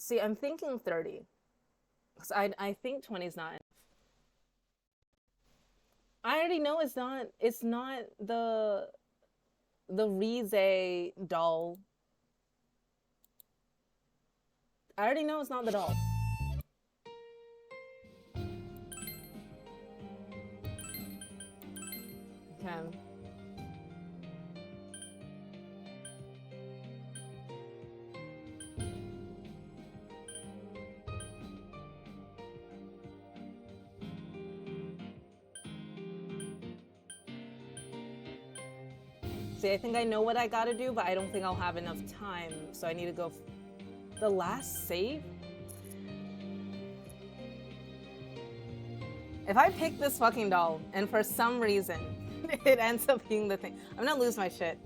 See, I'm thinking 30. Because I think 20 is not enough. I already know it's not the Rize doll. I already know it's not the doll. Okay. See, I think I know what I gotta do, but I don't think I'll have enough time, so I need to go. The last save? If I pick this fucking doll, and for some reason it ends up being the thing, I'm gonna lose my shit.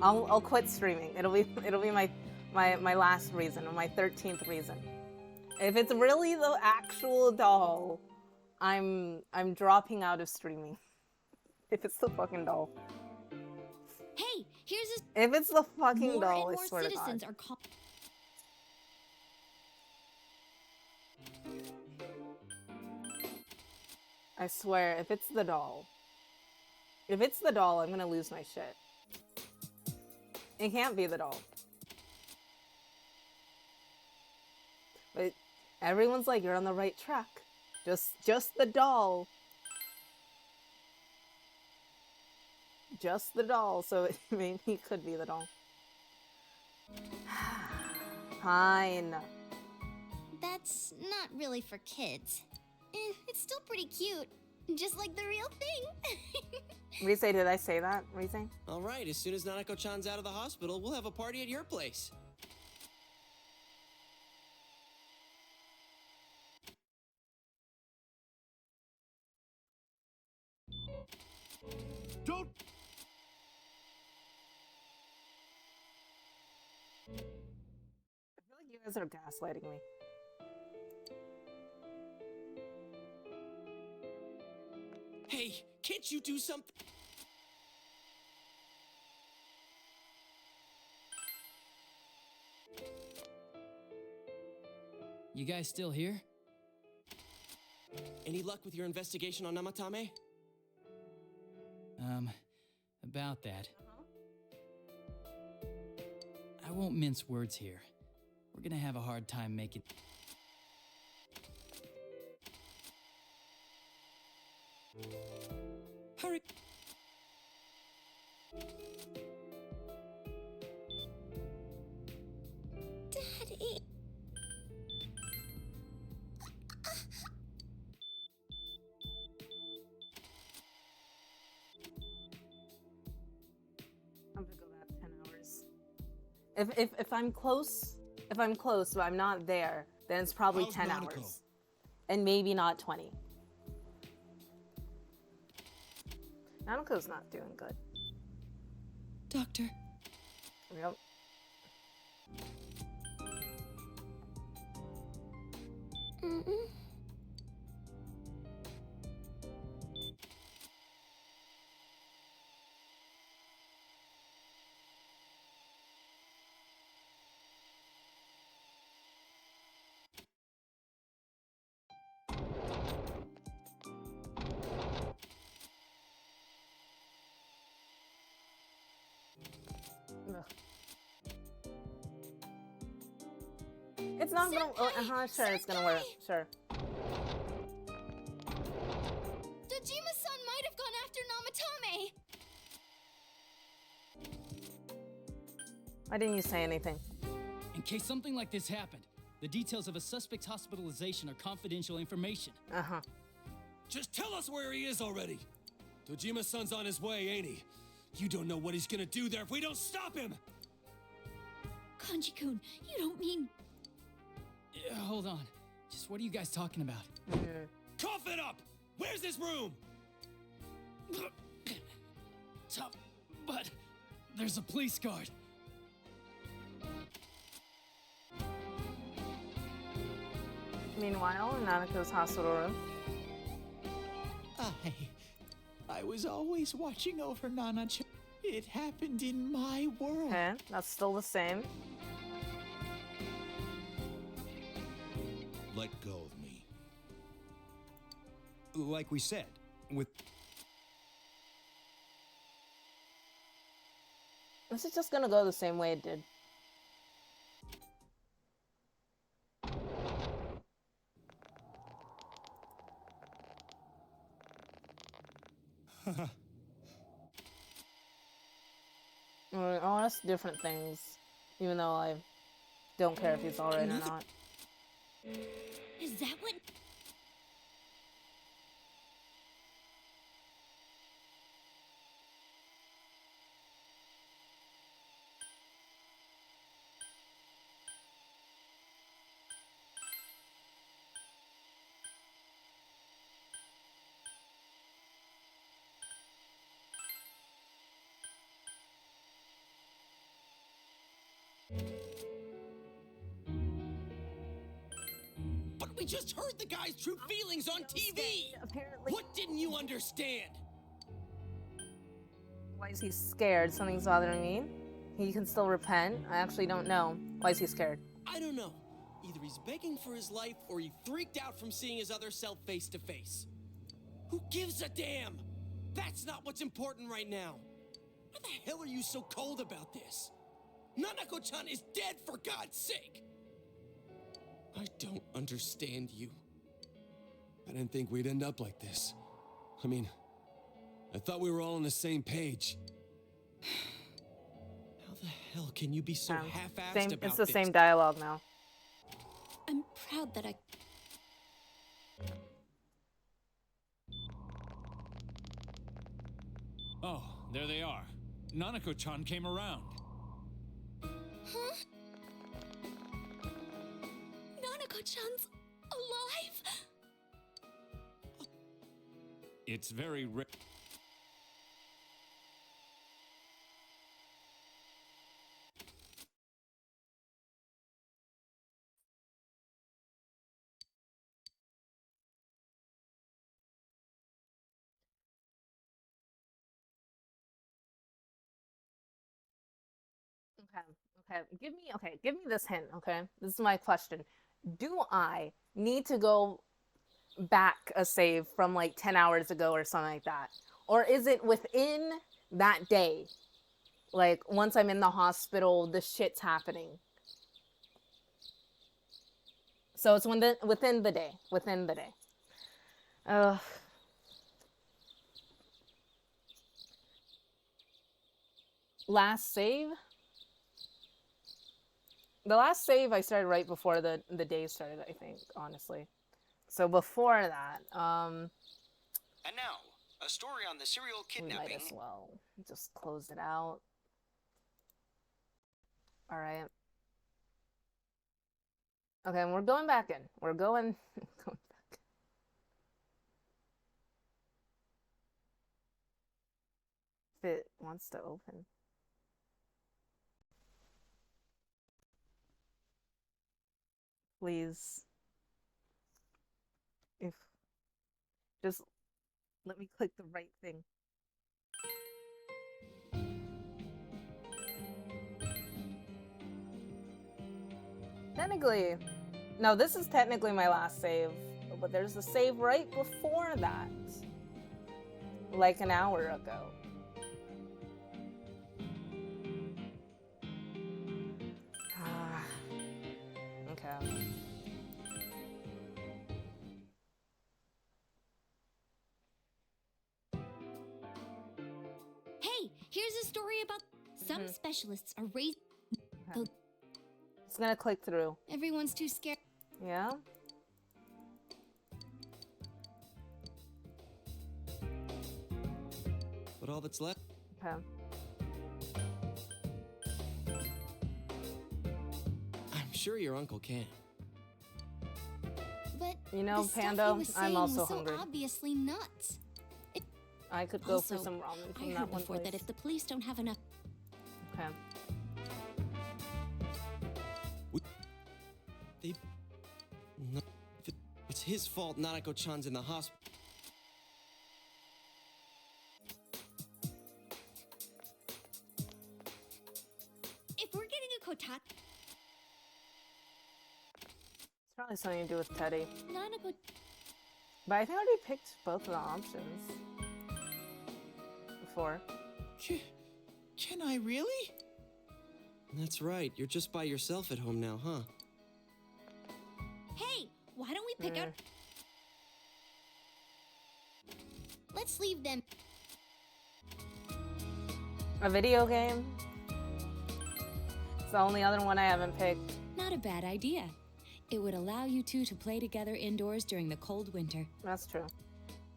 I'll quit streaming. It'll be my last reason, or my 13th reason. If it's really the actual doll, I'm dropping out of streaming. If it's the fucking doll. Hey, here's If it's the fucking more doll, and I more swear to citizens God. are I swear, if it's the doll. If it's the doll, I'm gonna lose my shit. It can't be the doll. But everyone's like, you're on the right track. Just the doll. Just the doll, so maybe it could be the doll. Fine. That's not really for kids. It's still pretty cute. Just like the real thing. Rise, did I say that? Rise? All right, as soon as Nanako-chan's out of the hospital, we'll have a party at your place. Don't. I feel like you guys are gaslighting me. Hey, can't you do something? You guys still here? Any luck with your investigation on Namatame? About that. I won't mince words here. We're gonna have a hard time making... Hurry! Daddy. I'm gonna go back 10 hours. If I'm close, but I'm not there, then it's probably How's 10 Nanako? hours. And maybe not 20. Nanako's not doing good. Doctor. Yep. Ugh. It's not gonna. Sure, it's gonna work. Sure. Dojima-san might have gone after Namatame. Why didn't you say anything? In case something like this happened, the details of a suspect's hospitalization are confidential information. Uh-huh. Just tell us where he is already. Dojima-san's on his way, ain't he? You don't know what he's gonna do there if we don't stop him! Kanji-kun, you don't mean... Yeah, hold on. Just what are you guys talking about? Cough it up! Where's his room? Tough, but there's a police guard. Meanwhile, in Nanako's hospital room. I was always watching over Nana-chan. It happened in my world. Okay, that's still the same. let go of me. Like we said, with This is just gonna go the same way it did. Oh, that's different things. Even though I don't care if he's alright or not. Is that what? But we just heard the guy's true feelings on TV! Apparently. What didn't you understand? Why is he scared? Something's bothering me. He can still repent. I actually don't know. Why is he scared? I don't know. Either he's begging for his life or he freaked out from seeing his other self face to face. Who gives a damn? That's not what's important right now. Why the hell are you so cold about this? Nanako-chan is dead, for God's sake! I don't understand you. I didn't think we'd end up like this. I mean, I thought we were all on the same page. How the hell can you be so half-assed Same, about it's the this? same dialogue now. I'm proud that I. oh, there they are. Nanako-chan came around. Huh? Nanako-chan's alive? It's very rare. Give me this hint, okay? This is my question. Do I need to go back a save from like 10 hours ago or something like that? Or is it within that day? Like, once I'm in the hospital, the shit's happening. So it's within the day. Within the day. Last save? The last save I started right before the day started, I think, honestly. So before that, And now, a story on the serial we might kidnapping. as well just close it out. All right. Okay, and we're going back in. We're going, going back. If it wants to open. Please. If just let me click the right thing. Technically, no, this is technically my last save, but there's a save right before that, like an hour ago. Okay. Hey, here's a story about some specialists are raised. Okay. It's gonna click through. Everyone's too scared. Yeah? But all that's left. Okay. I'm sure your uncle can. But You know, the stuff Panda, he was I'm saying also was so hungry. obviously nuts. I could go for Also, some ramen I from heard that one before place. that if the police don't have enough. Okay. They. No, it's his fault Nanako-chan's in the hospital. If we're getting a kotat, Probably something to do with Teddy. Nanako. But I think I already picked both of the options before. Can I really? That's right. You're just by yourself at home now, huh? Hey, why don't we pick out... Let's leave them. A video game? It's the only other one I haven't picked. Not a bad idea. It would allow you two to play together indoors during the cold winter. That's true.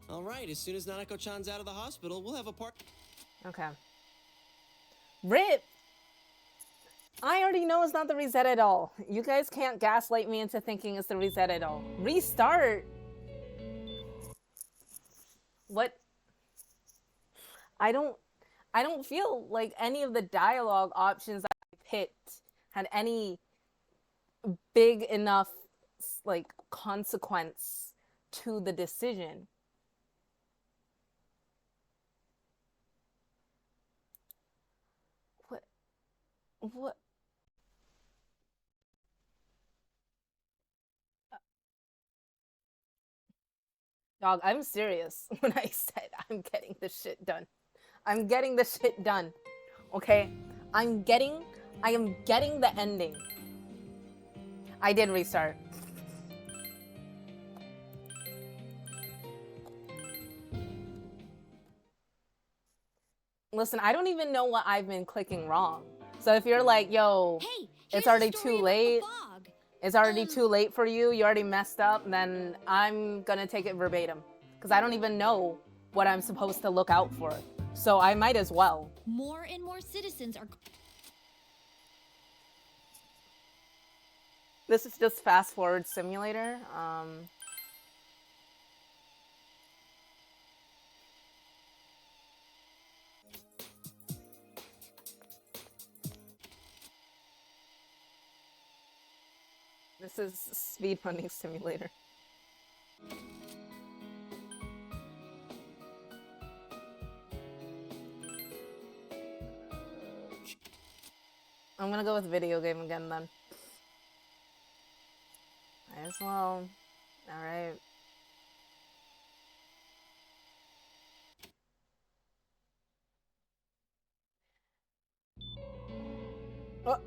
All right, as soon as Nanako-chan's out of the hospital, we'll have a part. Okay. RIP! I already know it's not the reset at all. You guys can't gaslight me into thinking it's the reset at all. Restart? What? I don't feel like any of the dialogue options I picked had any big enough like consequence to the decision. What? Dog, I'm serious when I said I'm getting this shit done. I'm getting the shit done. Okay? I am getting the ending. I did restart. Listen, I don't even know what I've been clicking wrong. So if you're like, yo, Hey, it's here's a already story too about the late. fog. It's already too late for you. You already messed up. Then I'm gonna take it verbatim. Because I don't even know what I'm supposed to look out for. So I might as well. More and more citizens are... This is just fast forward simulator. This is speedrunning simulator. I'm gonna go with video game again then. Might as well. Alright. Oh.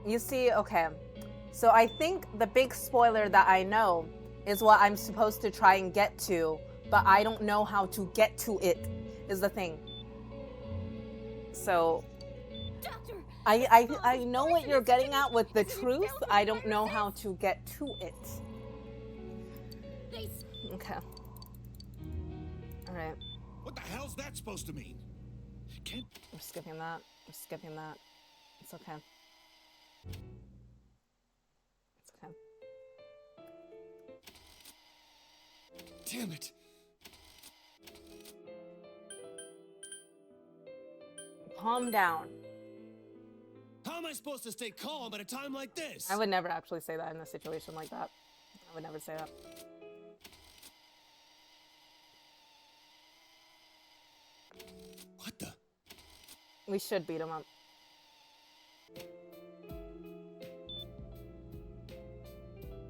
You see, okay. So I think the big spoiler that I know is what I'm supposed to try and get to, but I don't know how to get to it, is the thing. So Doctor! I know what you're getting at with the truth. I don't know how to get to it. Okay. Alright. What the hell's that supposed to mean? Can't... I'm skipping that. I'm skipping that. It's okay. It's okay. Damn it. Calm down. How am I supposed to stay calm at a time like this? I would never actually say that in a situation like that. I would never say that. What the? We should beat him up.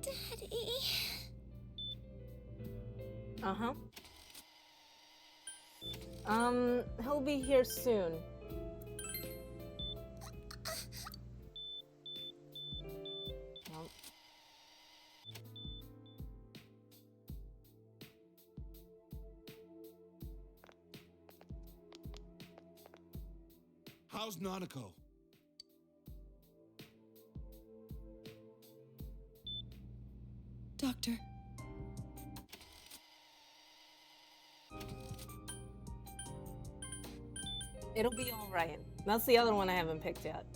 Daddy... Uh-huh. He'll be here soon. Nope. How's Nanako? Doctor, It'll be alright. That's the other one I haven't picked yet.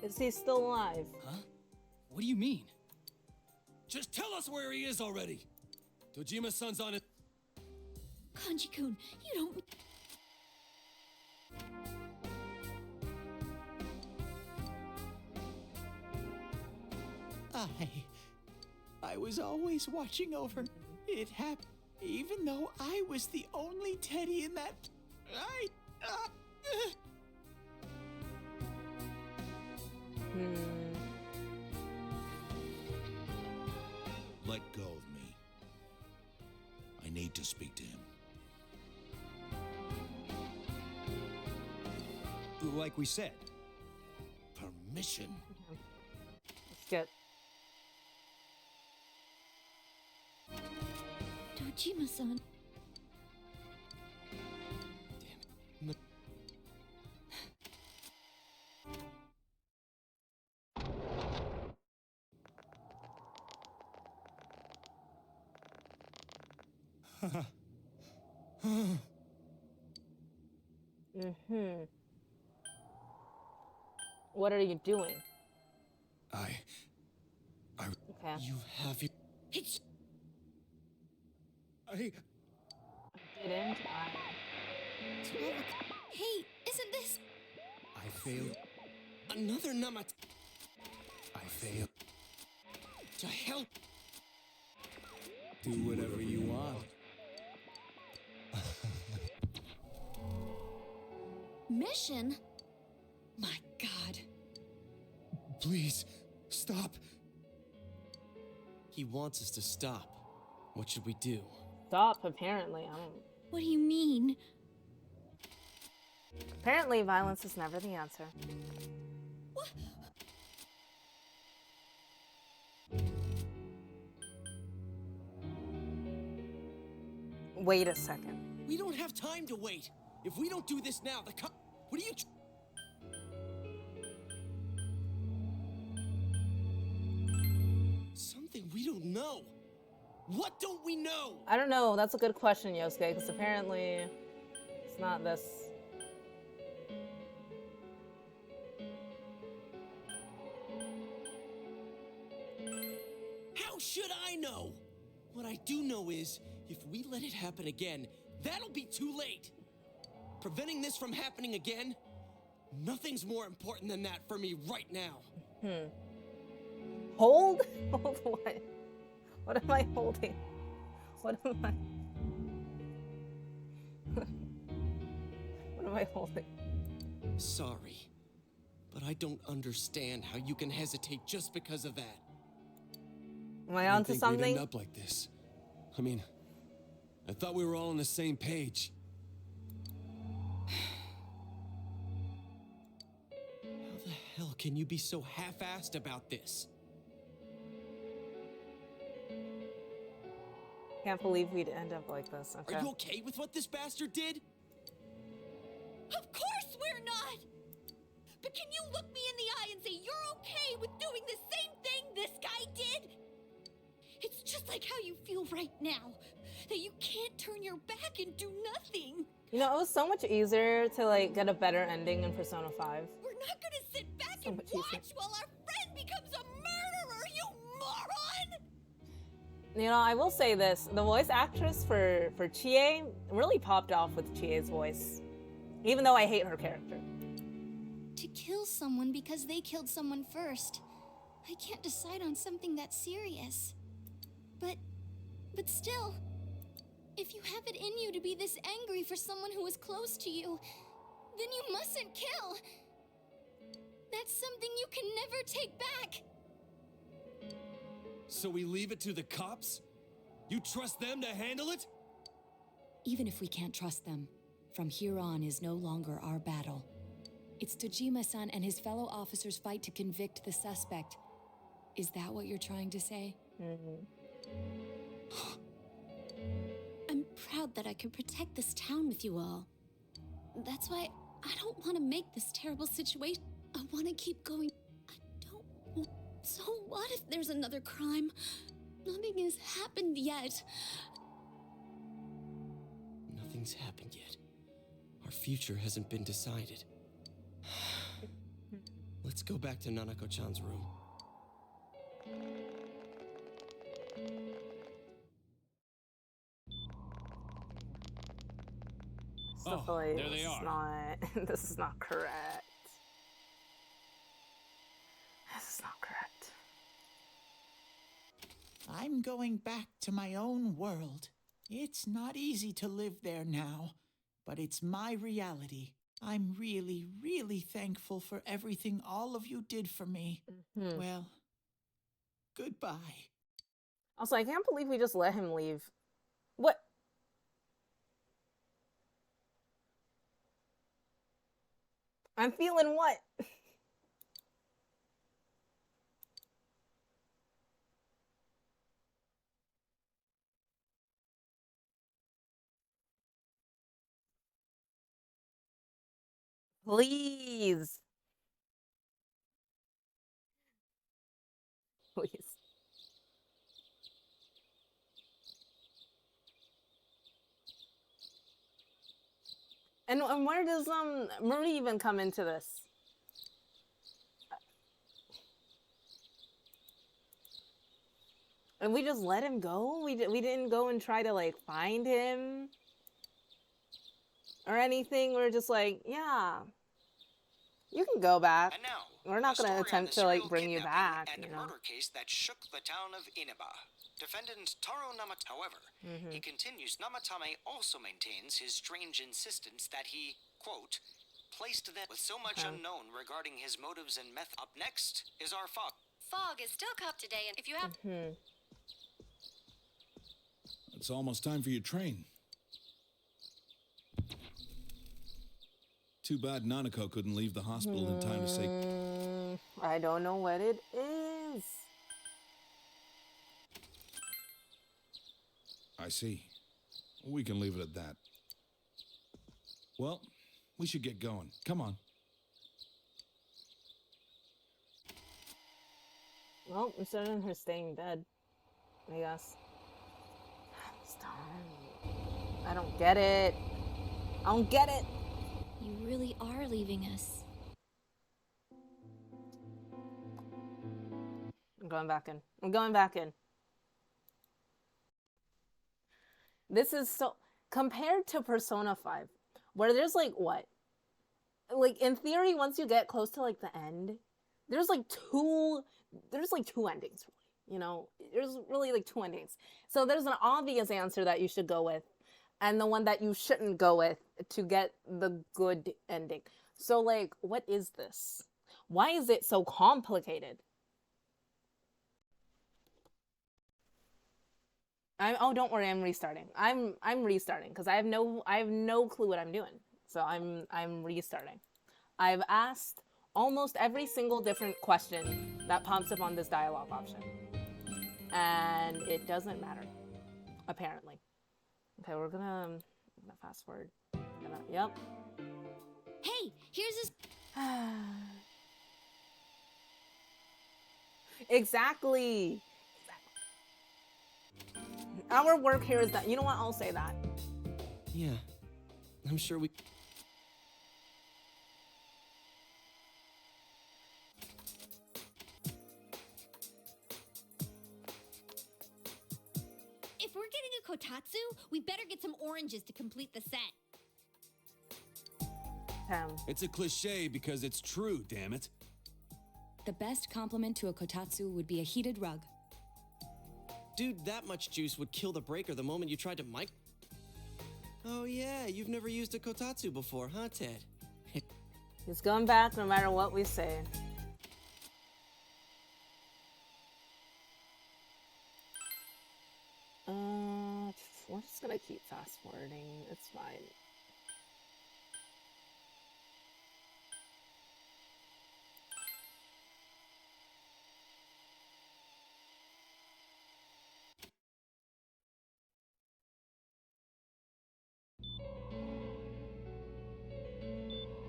Is he still alive? Huh? What do you mean? Just tell us where he is already! Dojima-san's on it. Kanji-kun, you don't... I was always watching over. It happened, even though I was the only teddy in that. Let go of me. I need to speak to him. Like we said. Permission? Let's get. Dojima-san. What are you doing? Okay. You have your... It's... Didn't I? Hey, isn't this... I failed. Another Namat... I failed. To help... Do whatever you want. Mission? My God. Please, stop. He wants us to stop. What should we do? Stop, apparently. I don't... What do you mean? Apparently, violence is never the answer. What? Wait a second. We don't have time to wait. If we don't do this now, the cop... What are you... Something we don't know. What don't we know? I don't know. That's a good question, Yosuke, because apparently it's not this. How should I know? What I do know is, if we let it happen again, that'll be too late. Preventing this from happening again, nothing's more important than that for me right now. Hold? Hold what? What am I holding? What am I... What am I holding? Sorry, but I don't understand how you can hesitate just because of that. Am I I onto didn't think something? we'd end up like this. I mean, I thought we were all on the same page. How the hell can you be so half-assed about this? Can't believe we'd end up like this. Okay. Are you okay with what this bastard did? Of course we're not! But can you look me in the eye and say you're okay with doing the same thing this guy did? It's just like how you feel right now. That you can't turn your back and do nothing. You know, it was so much easier to like get a better ending in Persona 5. We're not gonna sit back So and much watch easier. while our friend becomes a murderer, you moron! You know, I will say this: the voice actress for Chie really popped off with Chie's voice, even though I hate her character. To kill someone because they killed someone first. I can't decide on something that serious. But still, if you have it in you to be this angry for someone who is close to you, then you mustn't kill. That's something you can never take back. So we leave it to the cops? You trust them to handle it? Even if we can't trust them, from here on is no longer our battle. It's Dojima-san and his fellow officers' fight to convict the suspect. Is that what you're trying to say? I'm proud that I can protect this town with you all. That's why I don't want to make this terrible situation. I want to keep going. I don't... So what if there's another crime? Nothing has happened yet. Nothing's happened yet. Our future hasn't been decided. Let's Let's go back to Nanako-chan's room. Still feel like there they this is are. not this is not correct. This is not correct. I'm going back to my own world. It's not easy to live there now, but it's my reality. I'm really, really thankful for everything all of you did for me. Well, goodbye. Also, I can't believe we just let him leave. What? I'm feeling what? Please. Please. And where does Marie even come into this? And we just let him go? We didn't go and try to like find him or anything. We're just like, yeah, you can go back. And now, We're not a gonna story on attempt the to like serial bring you kidnapping back, and you know. murder case that shook the town of Inaba. Defendant Taro Namatame. However, he continues. Namatame also maintains his strange insistence that he, quote, placed them with so much unknown regarding his motives and method. Up next is our Fog. Fog is still cupped today, and if you have It's almost time for your train. Too bad Nanako couldn't leave the hospital in time to say... I don't know what it is. I see. We can leave it at that. Well, we should get going. Come on. Well, instead of her staying dead, I guess. Stop. I don't get it. I don't get it. You really are leaving us. I'm going back in. I'm going back in. This is so... Compared to Persona 5, where there's like, what? Like, in theory, once you get close to like the end, there's like two endings, really. You know? There's really like two endings. So there's an obvious answer that you should go with, and the one that you shouldn't go with to get the good ending. So like, what is this? Why is it so complicated? Oh, don't worry, I'm restarting. I'm restarting because I have no clue what I'm doing. So I'm restarting. I've asked almost every single different question that pops up on this dialogue option, and it doesn't matter, apparently. Okay, we're gonna fast forward. Yep. Hey, here's this. Exactly. Our work here is that, you know what, I'll say that. Yeah, I'm sure we... If we're getting a kotatsu, we better get some oranges to complete the set. It's a cliche because it's true, damn it. The best compliment to a kotatsu would be a heated rug. Dude, that much juice would kill the breaker the moment you tried to mic... Oh yeah, you've never used a kotatsu before, huh, Ted? He's going back no matter what we say. We're just gonna keep fast forwarding. It's fine.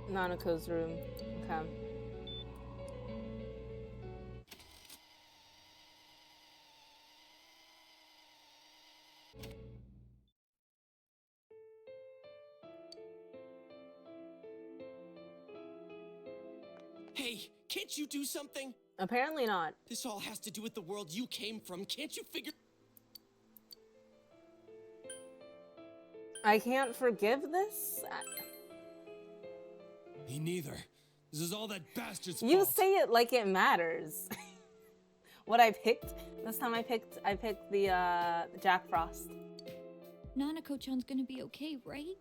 Nanako's room. Okay. Hey, Can't you do something? Apparently not. This all has to do with the world you came from. Can't you figure? I can't forgive this? Me neither. This is all that bastard's You fault. say it like it matters. What I picked? This time I picked the Jack Frost. Nanako-chan's gonna be okay, right?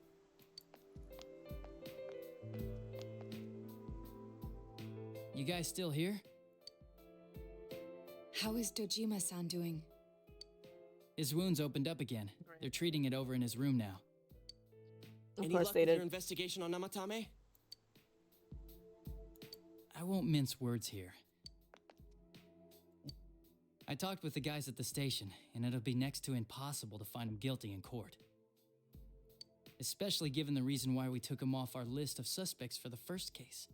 You guys still here? How is Dojima-san doing? His wounds opened up again. They're treating it over in his room now. Any course luck they with did. your investigation on Namatame? I won't mince words here. I talked with the guys at the station, and it'll be next to impossible to find him guilty in court. Especially given the reason why we took him off our list of suspects for the first case.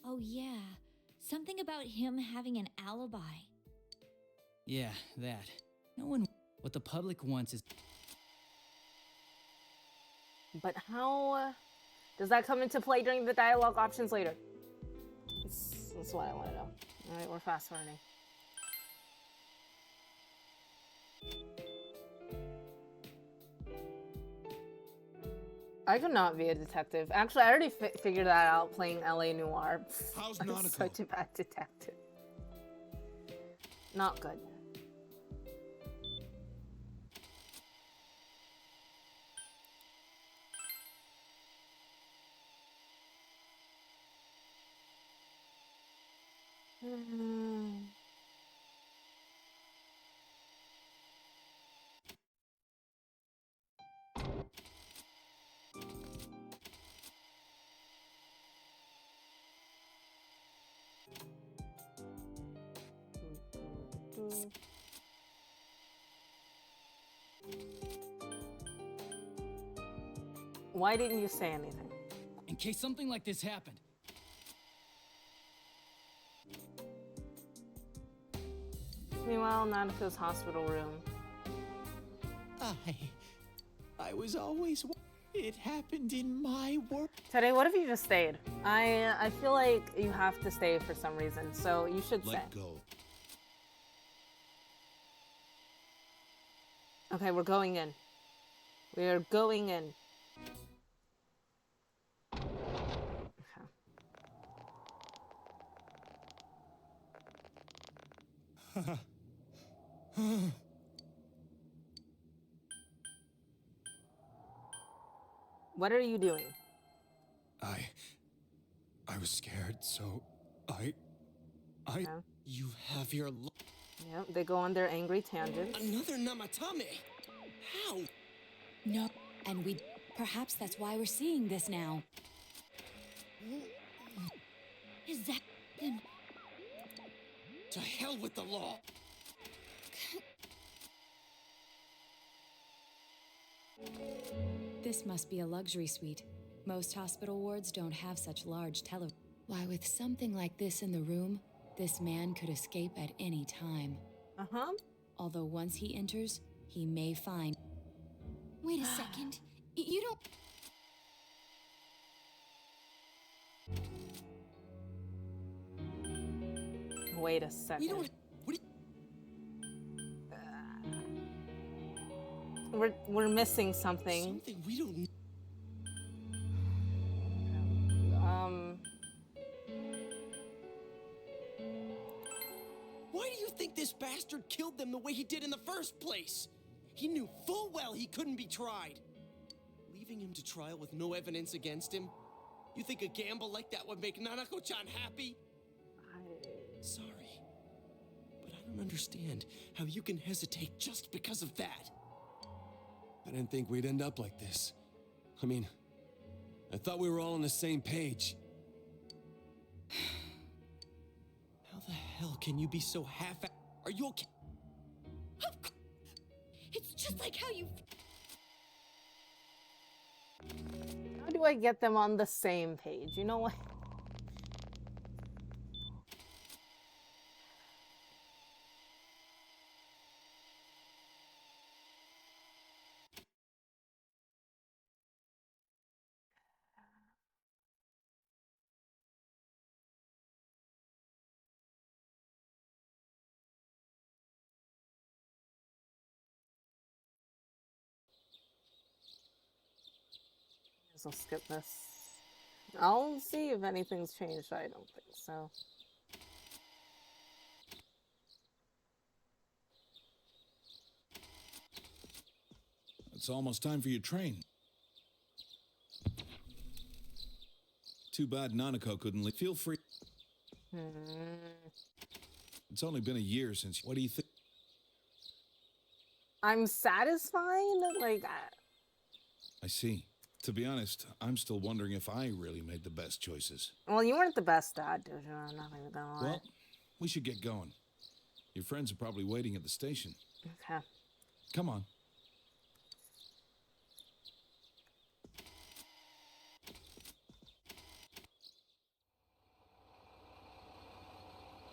Oh, yeah. Something about him having an alibi. Yeah, that. No one... What the public wants is... But how does that come into play during the dialogue options later? That's what I want to know. All right, we're fast learning. I could not be a detective. Actually, I already figured that out playing LA Noire. How's I'm Nanako? such a bad detective. Not good. Why didn't you say anything? In case something like this happened. Meanwhile, Nanako's hospital room. I was always... It happened in my world. Today, what if you just stayed? I feel like you have to stay for some reason, so you should stay. Let go. Okay, we're going in. We are going in. What are you doing? I was scared, so I... Okay. You have your... Yep, they go on their angry tangents. Another Namatame? How? No, and we... Perhaps that's why we're seeing this now. Is that then? To hell with the law! This must be a luxury suite. Most hospital wards don't have such large tele... Why, with something like this in the room, this man could escape at any time. Uh-huh. Although once he enters, he may find... Wait a second. You don't... Wait a second. We don't... We're missing something. Something we don't... Why do you think this bastard killed them the way he did in the first place? He knew full well he couldn't be tried. Leaving him to trial with no evidence against him? You think a gamble like that would make Nanako-chan happy? Sorry, but I don't understand how you can hesitate just because of that. I didn't think we'd end up like this. I mean, I thought we were all on the same page. How the hell can you be so half... Are you okay? It's just like how you... How do I get them on the same page? You know what? just will skip this. I'll see if anything's changed. I don't think so. It's almost time for your train. Too bad Nanako couldn't leave. Feel free. It's only been a year since. What do you think? I'm satisfied. Like, I see. To be honest, I'm still wondering if I really made the best choices. well, you weren't the best dad, Dojo. I'm not even gonna lie. Well, we should get going. Your friends are probably waiting at the station. Okay. Come on.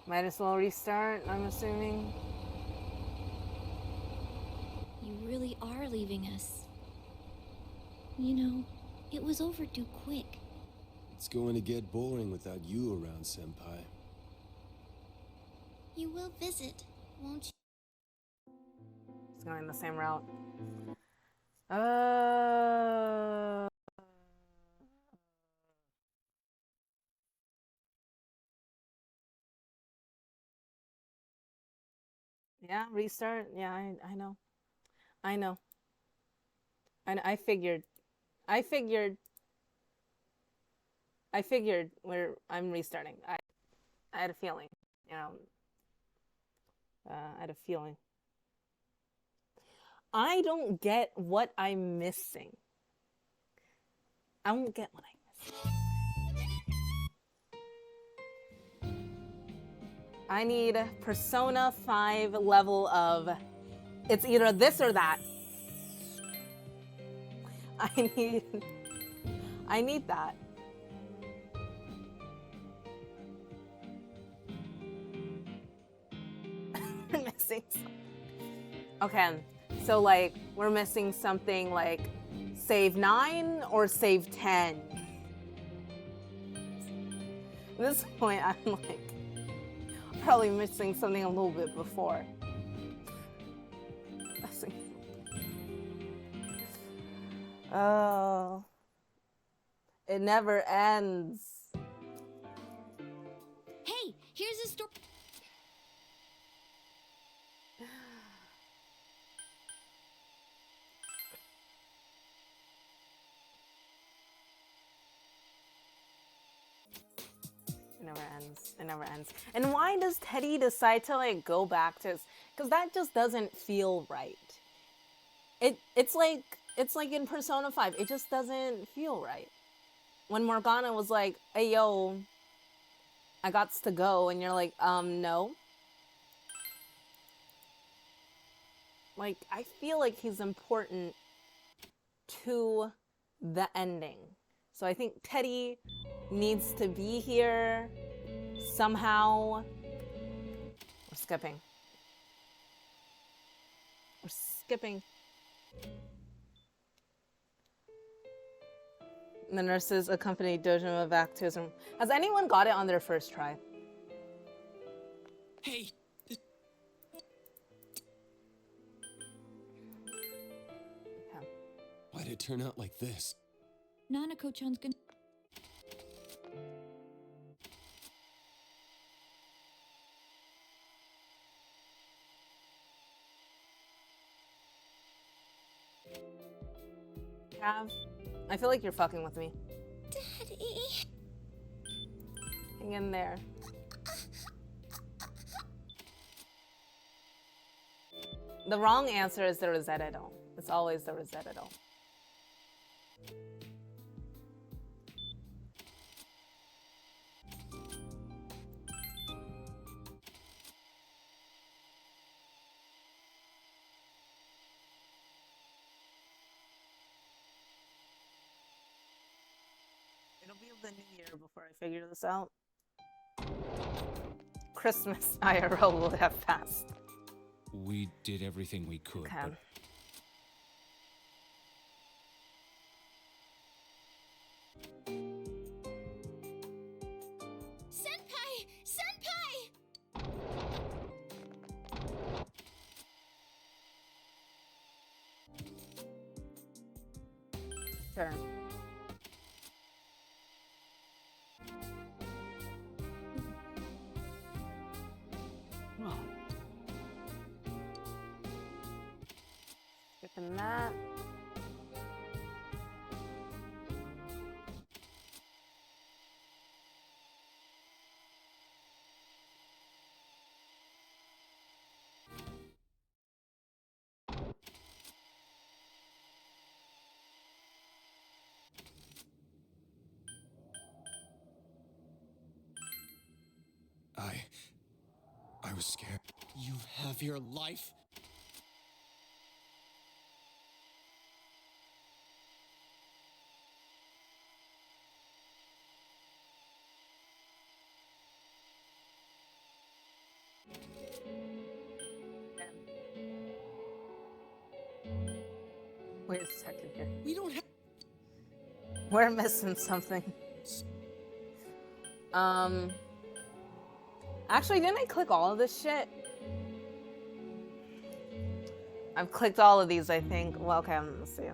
Might as well restart, I'm assuming. You really are leaving us. You know, it was overdue quick. It's going to get boring without you around, Senpai. You will visit, won't you? It's going the same route. Yeah, restart. Yeah, I know. I know. I figured. I figured where I'm restarting. I had a feeling, you know. I had a feeling. I don't get what I'm missing. I don't get what I'm missing. I need Persona 5 level of it's either this or that. I need that. We're missing something. Okay, so like we're missing something like save 9 or save 10. At this point, I'm like probably missing something a little bit before. Oh, it never ends. Hey, here's a story. It never ends. It never ends. And why does Teddy decide to like go back to his? Because that just doesn't feel right. It's like in Persona 5. It just doesn't feel right. When Morgana was like, "Hey yo, I gots to go," and you're like, no. Like, I feel like he's important to the ending. So I think Teddy needs to be here somehow. We're skipping. We're skipping. The nurses accompanied Dojima back to his room. Has anyone got it on their first try? Hey! Okay. Why'd it turn out like this? Nanako-chan's gonna... Cav, I feel like you're fucking with me. Daddy... Hang in there. The wrong answer is the Rosetta Dome. It's always the Rosetta Dome. It'll be the new year before I figure this out. Christmas IRL will have passed. We did everything we could, Okay. but Senpai! Senpai! Sure. I was scared. You have your life. Wait a second here. We don't have. We're missing something. Actually, didn't I click all of this shit? I've clicked all of these, I think. Well, okay, let's see.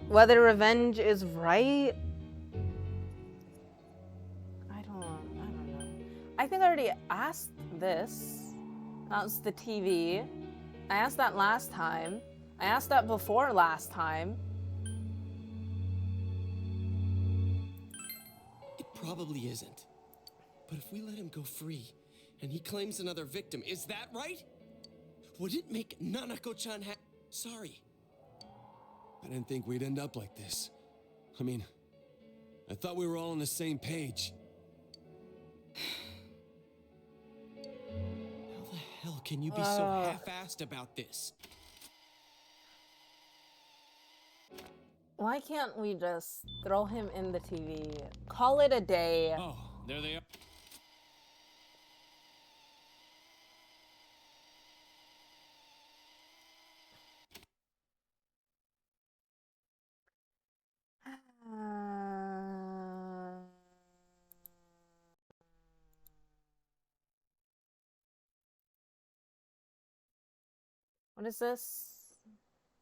Whether revenge is right? I don't know. I think I already asked this. That was the TV. I asked that last time. I asked that before last time. It probably isn't. But if we let him go free, and he claims another victim, is that right? Would it make Nanako-chan sorry? I didn't think we'd end up like this. I mean, I thought we were all on the same page. How the hell can you be so half-assed about this? Why can't we just throw him in the TV? Call it a day. Oh, there they are. What is this?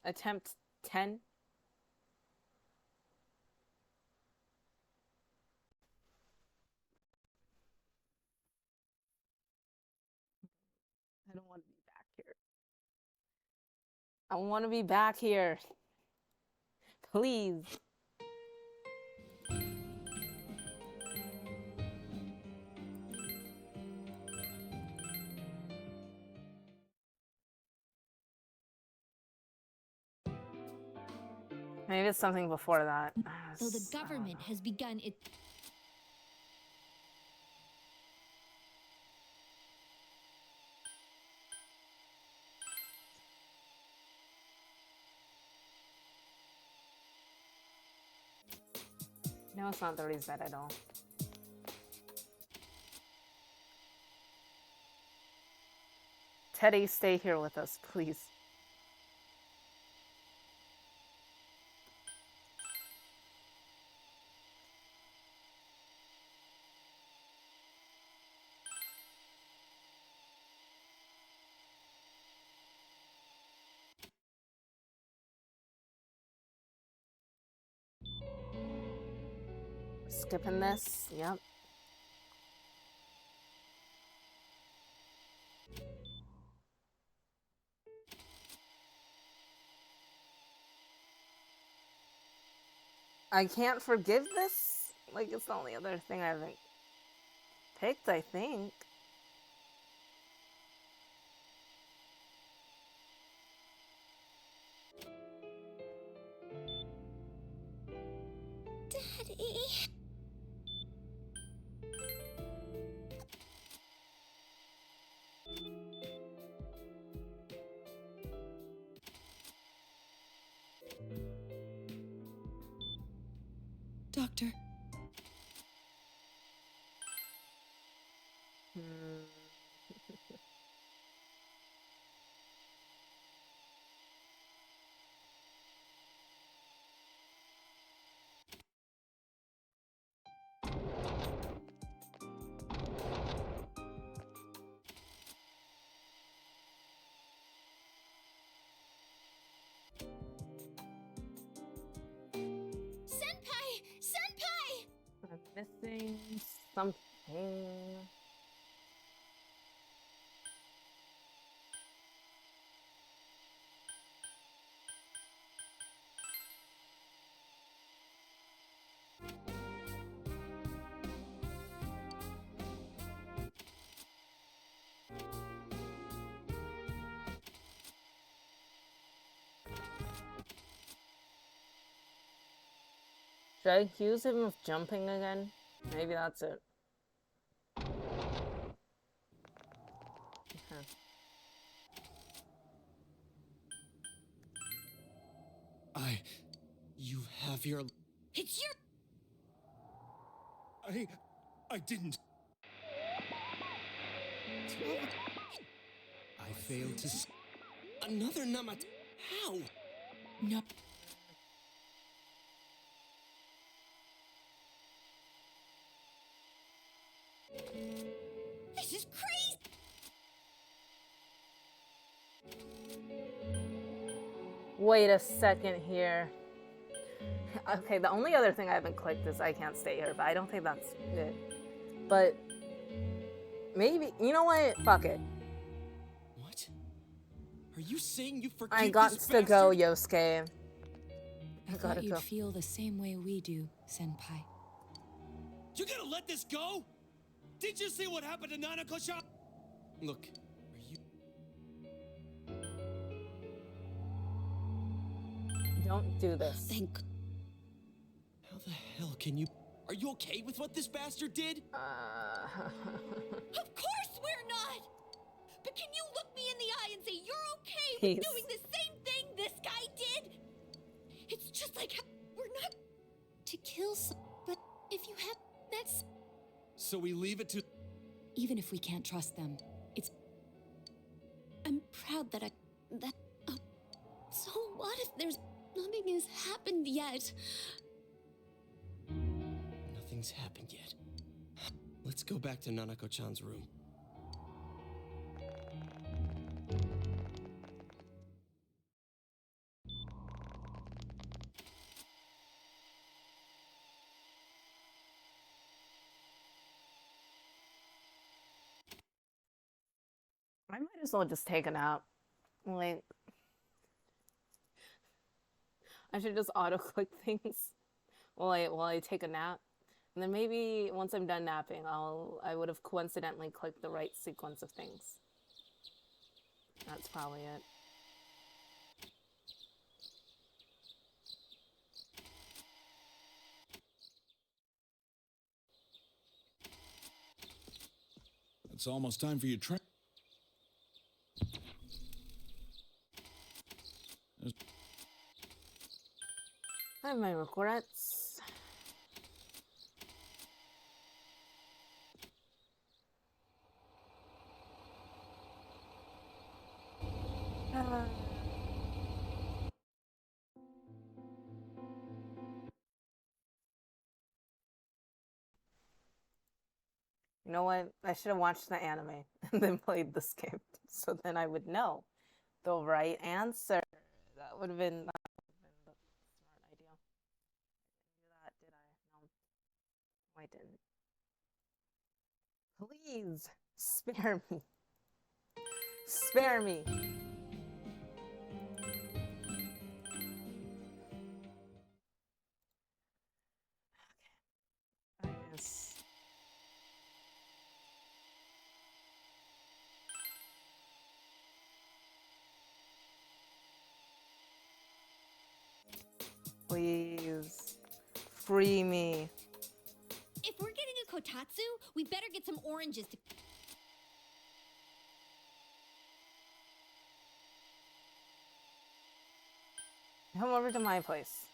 Attempt 10? I don't want to be back here. I want to be back here. Please. Maybe it's something before that. Though the government has begun it. No, it's not 30's bed at all. Teddy, stay here with us, please. Skipping this, yep. I can't forgive this? Like, it's the only other thing I haven't picked, I think. Daddy. Doctor. Senpai! Senpai! I'm missing something. Should I accuse him of jumping again? Maybe that's it. You have your... It's your... I didn't. I failed to... Another Namat... How? No. This is crazy! Wait a second here. Okay, the only other thing I haven't clicked is I can't stay here, but I don't think that's it. But maybe, you know what? Fuck it. What? Are you saying you forgive I got this to go, bastard? Yosuke. I gotta thought you'd go. feel the same way we do, Senpai. You gonna let this go? Did you see what happened to Nanako-chan? Look, are you... Don't do this. Thank... How the hell can you... Are you okay with what this bastard did? Of course we're not! But can you look me in the eye and say you're okay with He's- doing the same thing this guy did? It's just like how we're not... To kill but if you have... That's... So we leave it to... Even if we can't trust them, it's... I'm proud that so what if there's... Nothing has happened yet? Nothing's happened yet. Let's go back to Nanako-chan's room. I might as well just take a nap. Like, I should just auto-click things while I take a nap. And then maybe once I'm done napping, I would have coincidentally clicked the right sequence of things. That's probably it. It's almost time for your train. I have my regrets. You know what? I should have watched the anime and then played this game, so then I would know the right answer. That would have been the smart idea. I didn't do that, did I? No, I didn't. Please spare me. Spare me. Okay. Yes. Please, free me. If we're getting a kotatsu, we better get some oranges to... Come over to my place.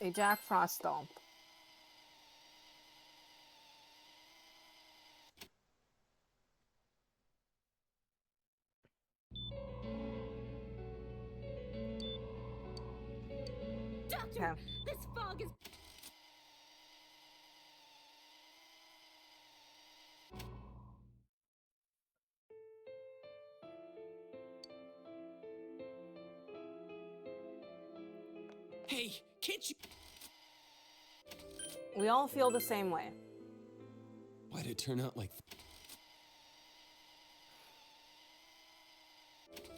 A Jack Frost doll. Doctor, Okay. this fog is... Hey, can't you... We all feel the same way. Why'd it turn out like...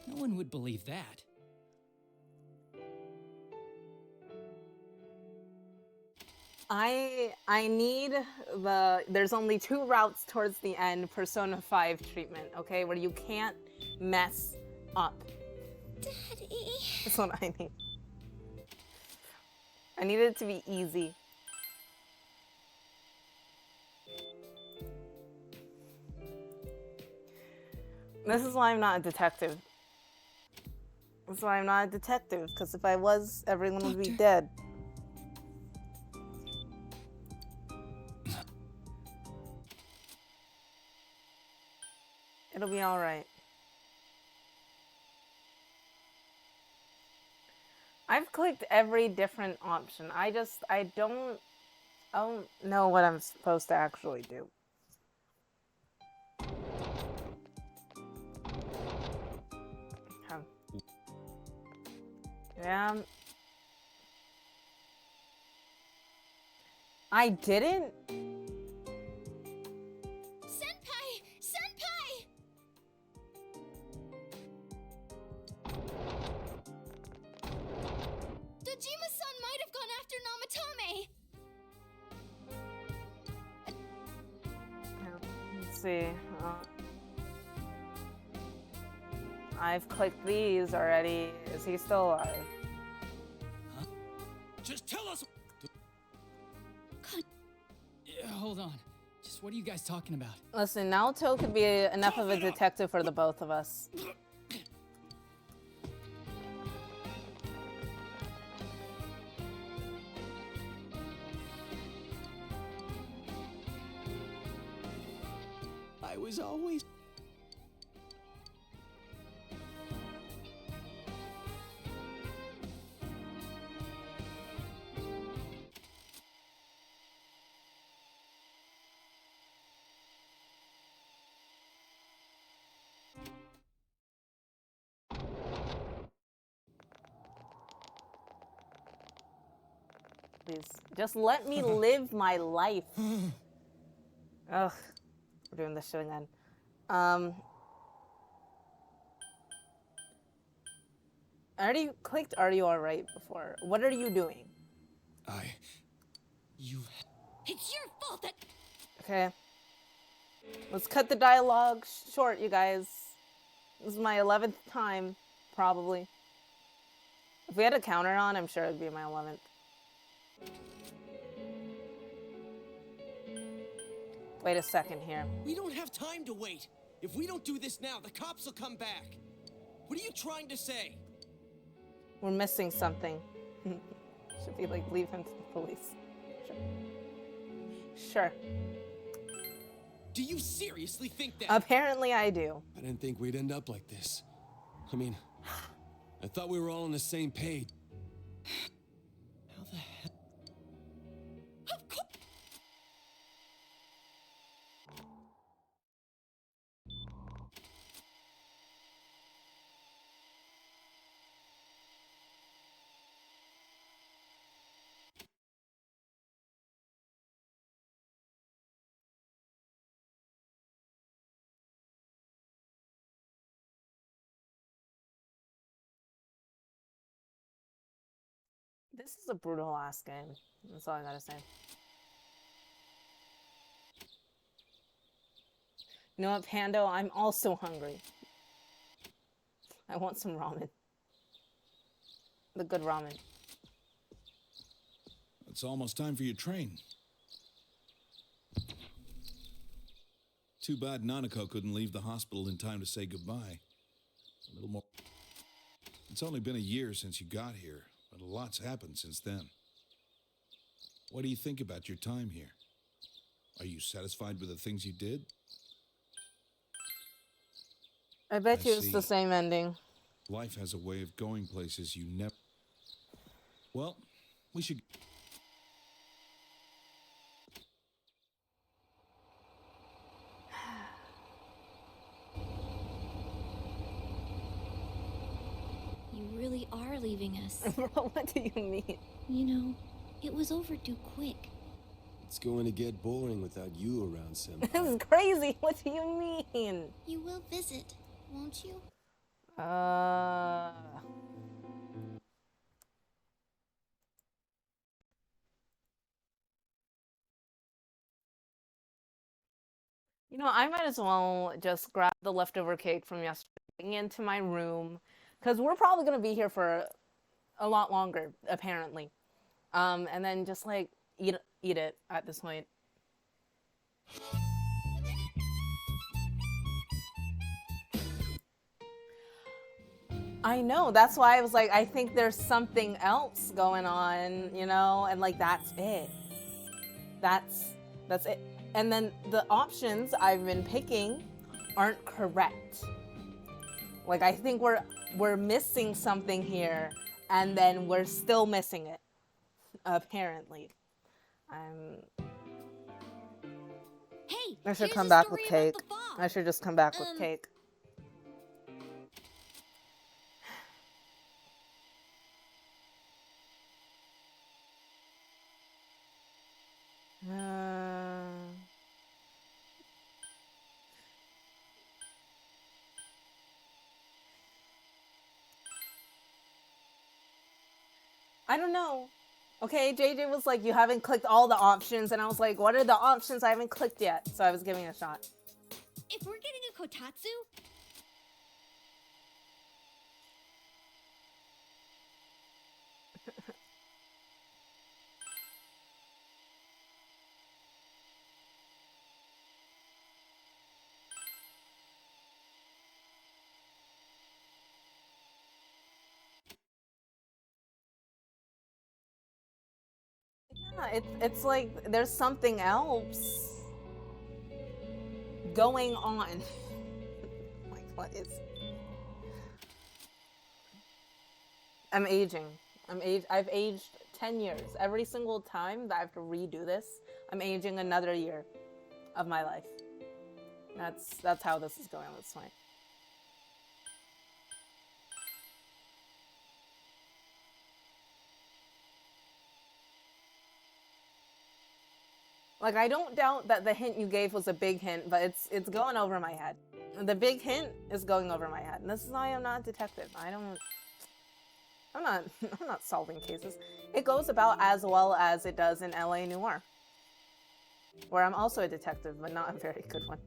No one would believe that. I need there's only 2 routes towards the end Persona 5 treatment, okay? Where you can't mess up. Daddy. That's what I need. I need it to be easy. This is why I'm not a detective. That's why I'm not a detective, because if I was, everyone would be dead. It'll be alright. I've clicked every different option. I don't know what I'm supposed to actually do. Yeah. I didn't. Senpai! Senpai! Dojima-san might have gone after Namatame! Let's see. I've clicked these already. Is he still alive? Huh? Just tell us. Yeah, hold on. Just what are you guys talking about? Listen, Naoto could be enough of a detective for the both of us. I was always... Please, just let me live my life. Ugh, we're doing this shit again. I already clicked "Are you alright" before. What are you doing? It's your fault that... Okay. Let's cut the dialogue short, you guys. This is my 11th time, probably. If we had a counter on, I'm sure it'd be my 11th. Wait a second here. We don't have time to wait. If we don't do this now, the cops will come back. What are you trying to say? We're missing something. Should we, like, leave him to the police? Sure. Do you seriously think that? Apparently I do. I didn't think we'd end up like this. I mean, I thought we were all on the same page. How the hell? This is a brutal ass game. That's all I gotta say. You know what, Pando? I'm also hungry. I want some ramen. The good ramen. It's almost time for your train. Too bad Nanako couldn't leave the hospital in time to say goodbye. A little more. It's only been a year since you got here, but a lot's happened since then. What do you think about your time here? Are you satisfied with the things you did? I bet you it's the same ending. Life has a way of going places you never... Well, we should... You really are leaving us. What do you mean? You know, it was overdue quick. It's going to get boring without you around, Senpai. This is crazy. What do you mean? You will visit, won't you? You know, I might as well just grab the leftover cake from yesterday, bring it into my room, because we're probably going to be here for a lot longer, apparently. And then just, like, eat it at this point. I know. That's why I was like, I think there's something else going on, you know, and like that's it. That's it. And then the options I've been picking aren't correct. Like I think we're missing something here, and then we're still missing it. Apparently. Hey, I should here's come a back with story about cake. the fog. I should just come back with cake. I don't know. Okay, JJ was like, you haven't clicked all the options, and I was like, what are the options I haven't clicked yet? So I was giving it a shot. If we're getting a Kotatsu, Yeah, it's like there's something else going on. Like, what is... I'm aging. I've aged 10 years. Every single time that I have to redo this, I'm aging another year of my life. That's how this is going at this point. Like, I don't doubt that the hint you gave was a big hint, but it's going over my head. The big hint is going over my head. And this is why I'm not a detective. I'm not solving cases. It goes about as well as it does in LA Noire, where I'm also a detective, but not a very good one.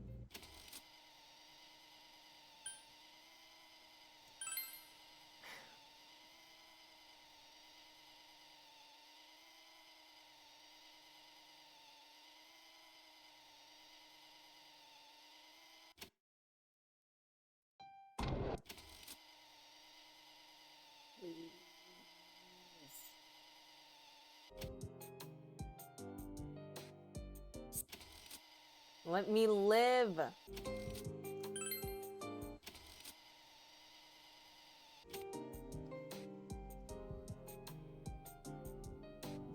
Let me live.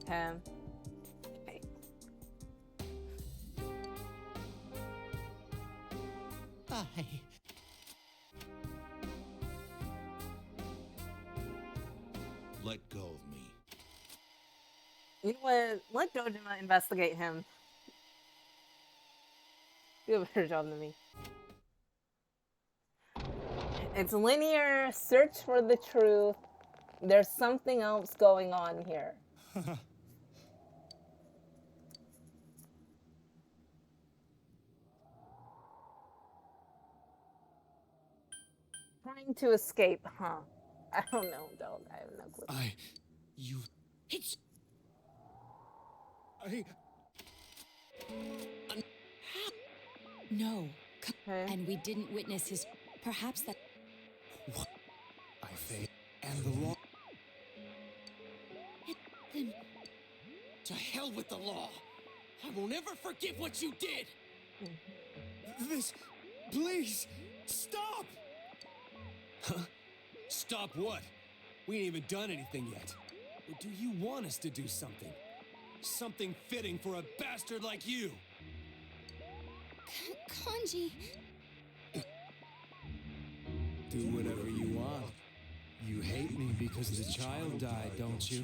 Okay. Let go of me. You know what? Let Dojima investigate him. Do a better job than me. It's linear, search for the truth. There's something else going on here. Trying to escape, huh? I don't know, dog. I have no clue. No. And we didn't witness his... Perhaps that... What? I failed. And the law... then... To hell with the law! I will never forgive what you did! This... Please! Stop! Huh? Stop what? We ain't even done anything yet. Or do you want us to do something? Something fitting for a bastard like you! Kanji... Do whatever you want. You hate me because the child died, don't you?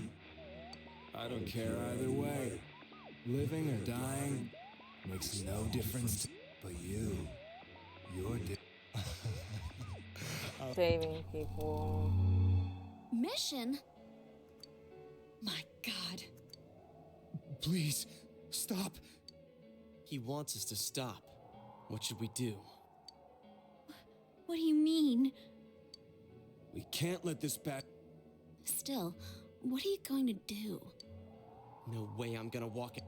I don't care either way. Living or dying makes no difference. But you're Saving people. Mission? My God. Please, stop. He wants us to stop. What should we do? What do you mean? We can't let this Still, what are you going to do? No way I'm gonna walk it.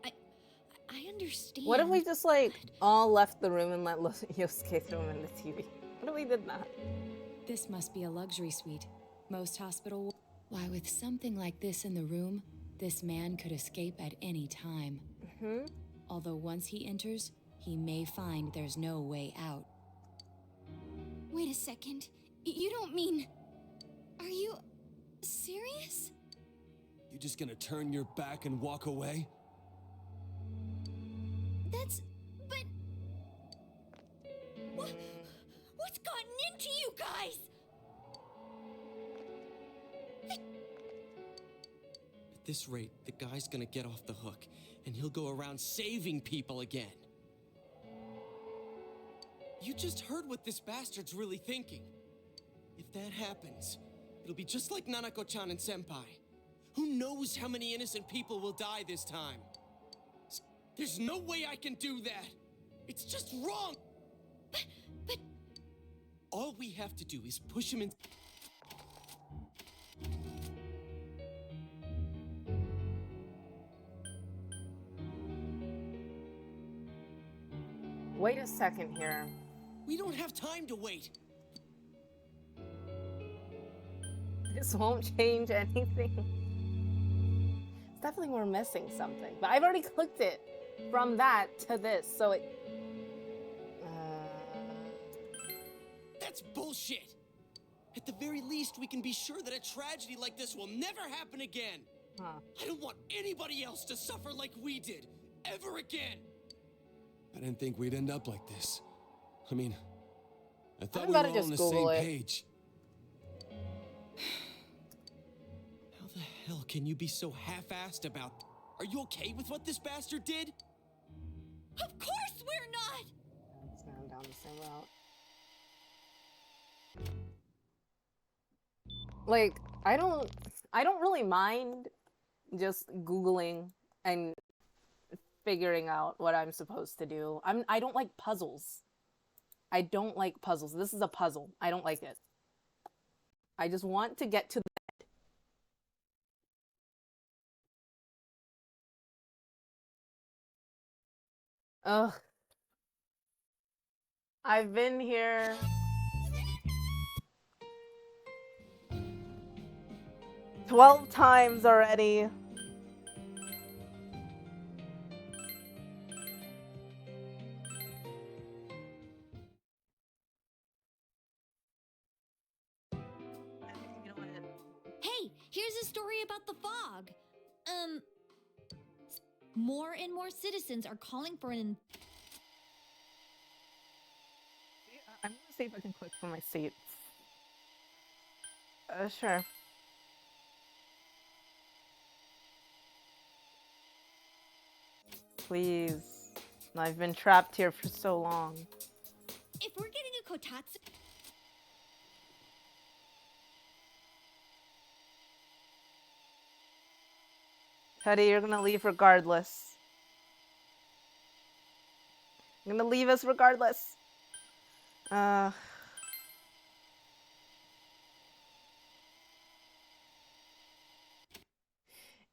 I understand. What if we just, like, all left the room and let Yosuke throw him in the TV? What if we did that? This must be a luxury suite. Most hospital. Why, with something like this in the room, this man could escape at any time. Although once he enters, he may find there's no way out. Wait a second. You don't mean... Are you... serious? You just gonna turn your back and walk away? That's... but... What's gotten into you guys? At this rate, the guy's gonna get off the hook, and he'll go around saving people again. You just heard what this bastard's really thinking. If that happens, it'll be just like Nanako-chan and Senpai. Who knows how many innocent people will die this time? There's no way I can do that. It's just wrong. But... All we have to do is push him in... Wait a second here. We don't have time to wait. This won't change anything. It's definitely we're missing something. But I've already clicked it from that to this, so it... That's bullshit! At the very least, we can be sure that a tragedy like this will never happen again. I don't want anybody else to suffer like we did, ever again. I didn't think we'd end up like this. I mean, I thought I'm we were about to all on the just same Google it. page. How the hell can you be so half-assed about... Are you okay with what this bastard did? Of course we're not! It's going down the same route. Like, I don't really mind just Googling and figuring out what I'm supposed to do. I don't like puzzles. I don't like puzzles. This is a puzzle. I don't like it. I just want to get to the end. Ugh. I've been here. "12 times already. Hey, here's a story about the fog. More and more citizens are calling for an... I'm gonna see if I can click for my seats. Sure. Please. I've been trapped here for so long. If we're getting a Kotatsu... Teddy, you're gonna leave regardless. You're gonna leave us regardless.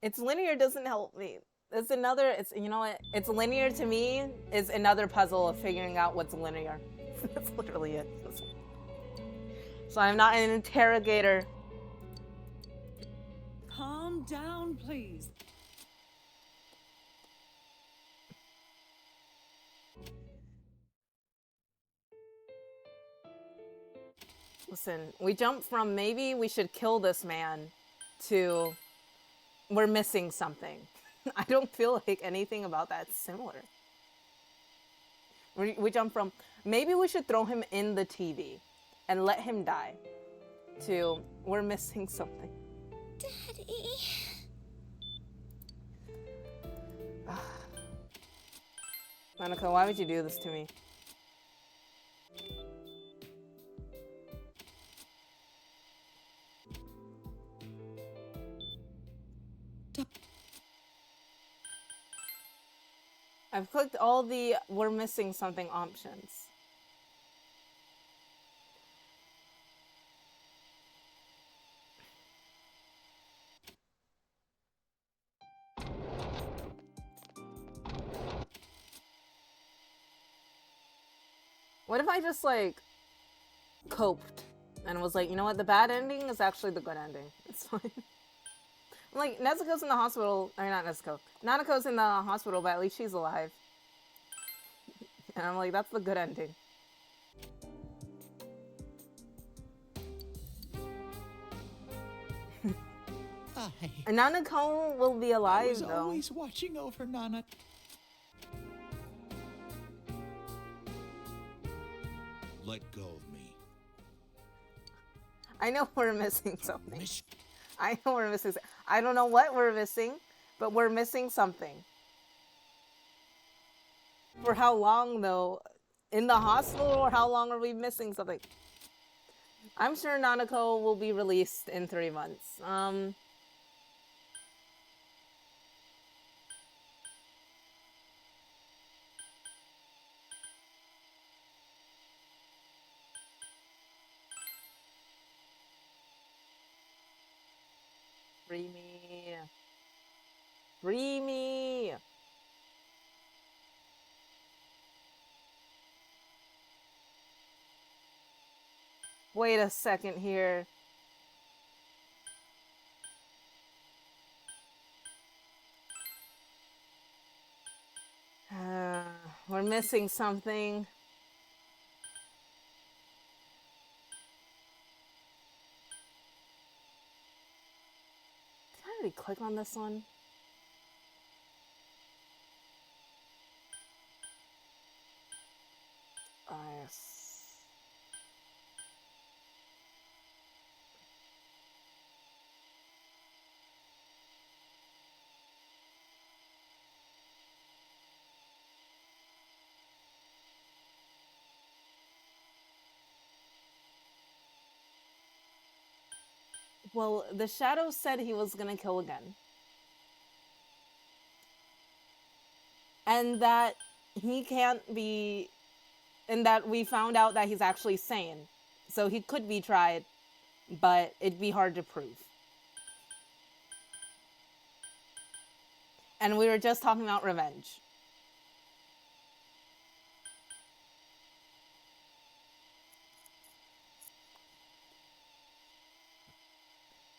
It's linear doesn't help me. It's another, you know what? It's linear to me is another puzzle of figuring out what's linear. That's literally it. So I'm not an interrogator. Calm down, please. Listen, we jumped from maybe we should kill this man to we're missing something. I don't feel like anything about that's similar. We jump from maybe we should throw him in the TV and let him die to we're missing something. Daddy. Monica, why would you do this to me? I've clicked all the we're missing something options. What if I just like coped and was like, you know what, the bad ending is actually the good ending. It's fine. I'm like, Nezuko's in the hospital, or not Nezuko, Nanako's in the hospital, but at least she's alive. And I'm like, that's the good ending. And Nanako will be alive, I was though. always watching over Nana. Let go of me. I know we're missing something. I know we're missing. I don't know what we're missing, but we're missing something. For how long, though? In the hospital, or how long are we missing something? I'm sure Nanako will be released in 3 months. Free me. Free me. Wait a second here. We're missing something. Did I already click on this one? Yes. Well, the Shadow said he was gonna kill again. And that he can't be... And that we found out that he's actually sane. So he could be tried, but it'd be hard to prove. And we were just talking about revenge.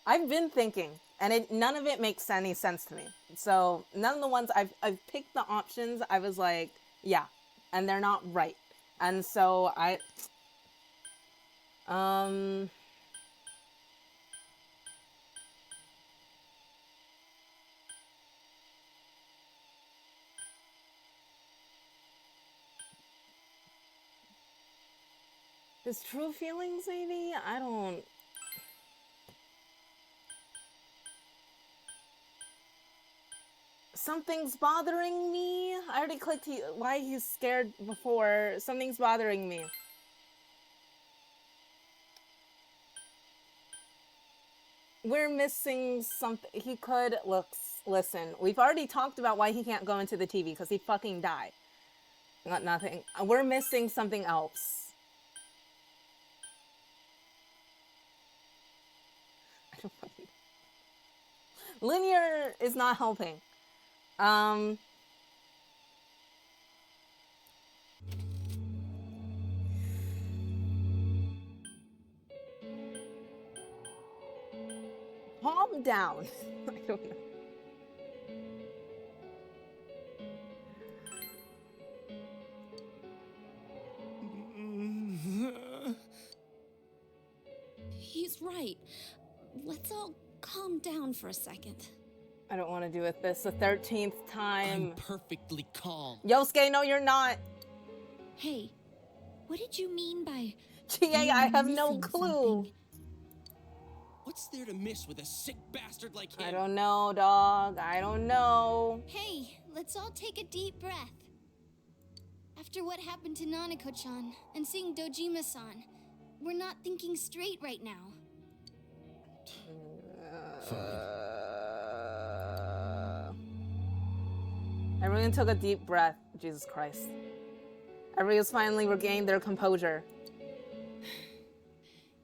I've been thinking, and none of it makes any sense to me. So none of the ones I've picked the options, I was like, yeah, and they're not right. And so his true feelings, maybe? I don't... Something's bothering me. I already clicked why he's scared before. Something's bothering me. We're missing something. He could... Listen, we've already talked about why he can't go into the TV, because he fucking died. Not nothing. We're missing something else. I don't fucking... Linear is not helping. Calm down. I don't know. He's right. Let's all calm down for a second. I don't want to do it this the 13th time. I'm perfectly calm. Yosuke, no, you're not. Hey, what did you mean by... GA, I have no clue. Something? What's there to miss with a sick bastard like him? I don't know, dog. I don't know. Hey, let's all take a deep breath. After what happened to Nanako-chan and seeing Dojima-san, we're not thinking straight right now. Everyone took a deep breath. Jesus Christ. Everyone's finally regained their composure.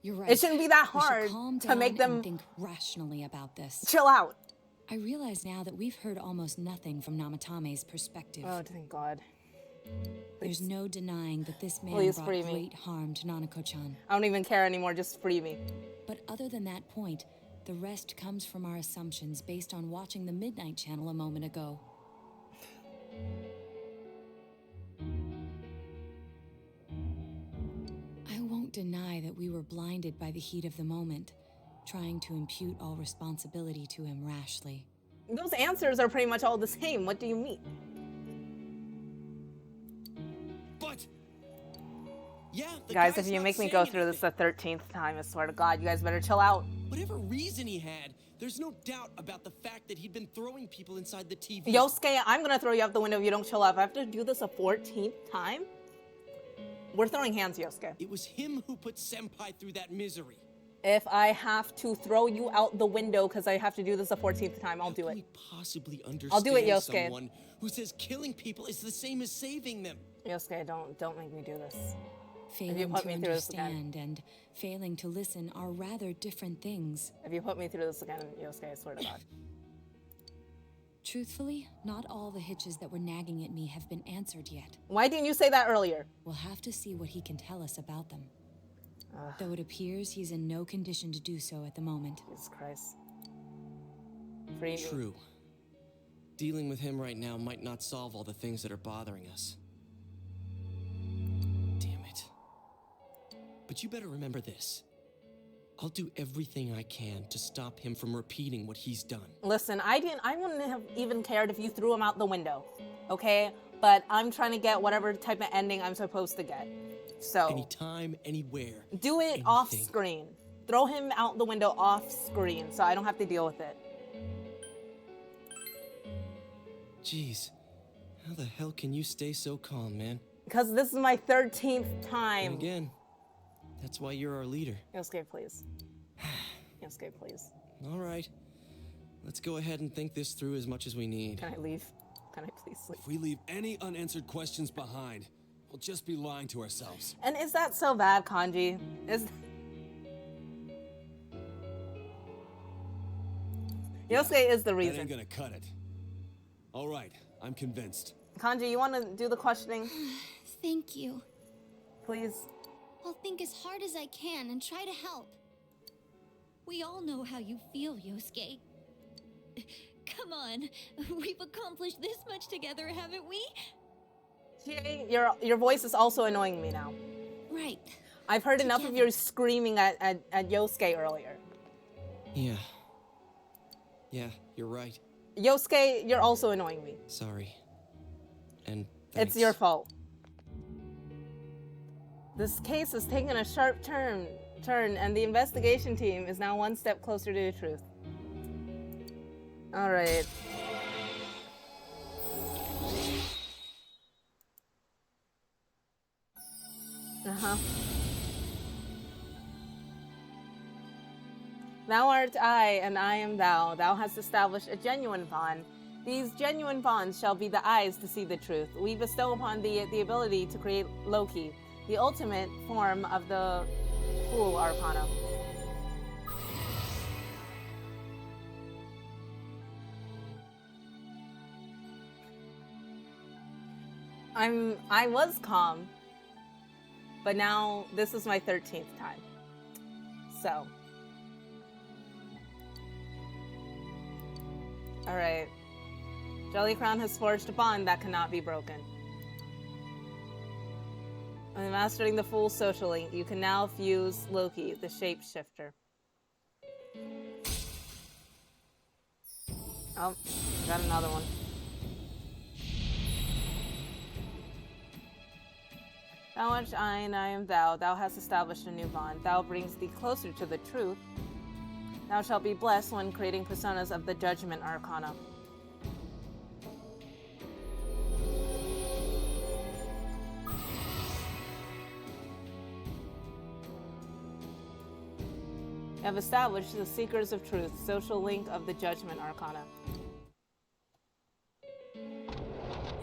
You're right. It shouldn't be that We should hard calm to down make them and think rationally about this. chill out. I realize now that we've heard almost nothing from Namatame's perspective. Oh, thank God. There's no denying that this man Please brought free me. great harm to Nanako-chan. I don't even care anymore, just free me. But other than that point, the rest comes from our assumptions based on watching the Midnight Channel a moment ago. I won't deny that we were blinded by the heat of the moment, trying to impute all responsibility to him rashly. Those answers are pretty much all the same. What do you mean? But yeah, the Guys, guy's if you not make me saying go through this anything. the 13th time, I swear to God, you guys better chill out. Whatever reason he had, there's no doubt about the fact that he'd been throwing people inside the TV. Yosuke, I'm gonna throw you out the window if you don't chill out. If I have to do this a 14th time, we're throwing hands, Yosuke. It was him who put Senpai through that misery. If I have to throw you out the window because I have to do this a 14th time, I'll do it. Possibly understand I'll do it, Yosuke. someone who says killing people is the same as saving them. Yosuke, don't make me do this. Failing you put to me through this again. understand and failing to listen are rather different things. If you put me through this again, Yosuke, I swear to God. Truthfully, not all the hitches that were nagging at me have been answered yet. Why didn't you say that earlier? We'll have to see what he can tell us about them. Though it appears he's in no condition to do so at the moment. Jesus Christ. Free me. True. Dealing with him right now might not solve all the things that are bothering us. Damn it. But you better remember this. I'll do everything I can to stop him from repeating what he's done. Listen, I wouldn't have even cared if you threw him out the window, okay? But I'm trying to get whatever type of ending I'm supposed to get. So Anytime, anywhere. do it off screen. Throw him out the window off screen so I don't have to deal with it. Jeez, how the hell can you stay so calm, man? Because this is my 13th time. And again, that's why you're our leader. Yosuke, please. Yosuke, please. All right. Let's go ahead and think this through as much as we need. Can I leave? Can I please leave? If we leave any unanswered questions behind, we'll just be lying to ourselves. And is that so bad, Kanji? Yosuke is the That reason. ain't gonna cut it. All right, I'm convinced. Kanji, you want to do the questioning? Thank you. Please. I'll think as hard as I can and try to help. We all know how you feel, Yosuke. Come on, we've accomplished this much together, haven't we? Chie, your voice is also annoying me now. Right. I've heard enough of your screaming at Yosuke earlier. Yeah. Yeah, you're right. Yosuke, you're also annoying me. Sorry. And It's your fault. This case has taken a sharp turn, and the investigation team is now one step closer to the truth. All right. Thou art I, and I am thou. Thou hast established a genuine bond. These genuine bonds shall be the eyes to see the truth. We bestow upon thee the ability to create Loki, the ultimate form of the Fool Arcana. I was calm, but now this is my 13th time. So. Alright. Jelly Crown has forged a bond that cannot be broken. When mastering the Fool Social Link, you can now fuse Loki, the shapeshifter. Oh, got another one. Thou art I, and I am thou. Thou hast established a new bond. Thou brings thee closer to the truth. Thou shalt be blessed when creating personas of the Judgment Arcana. Have established the Seekers of Truth, social link of the Judgment Arcana.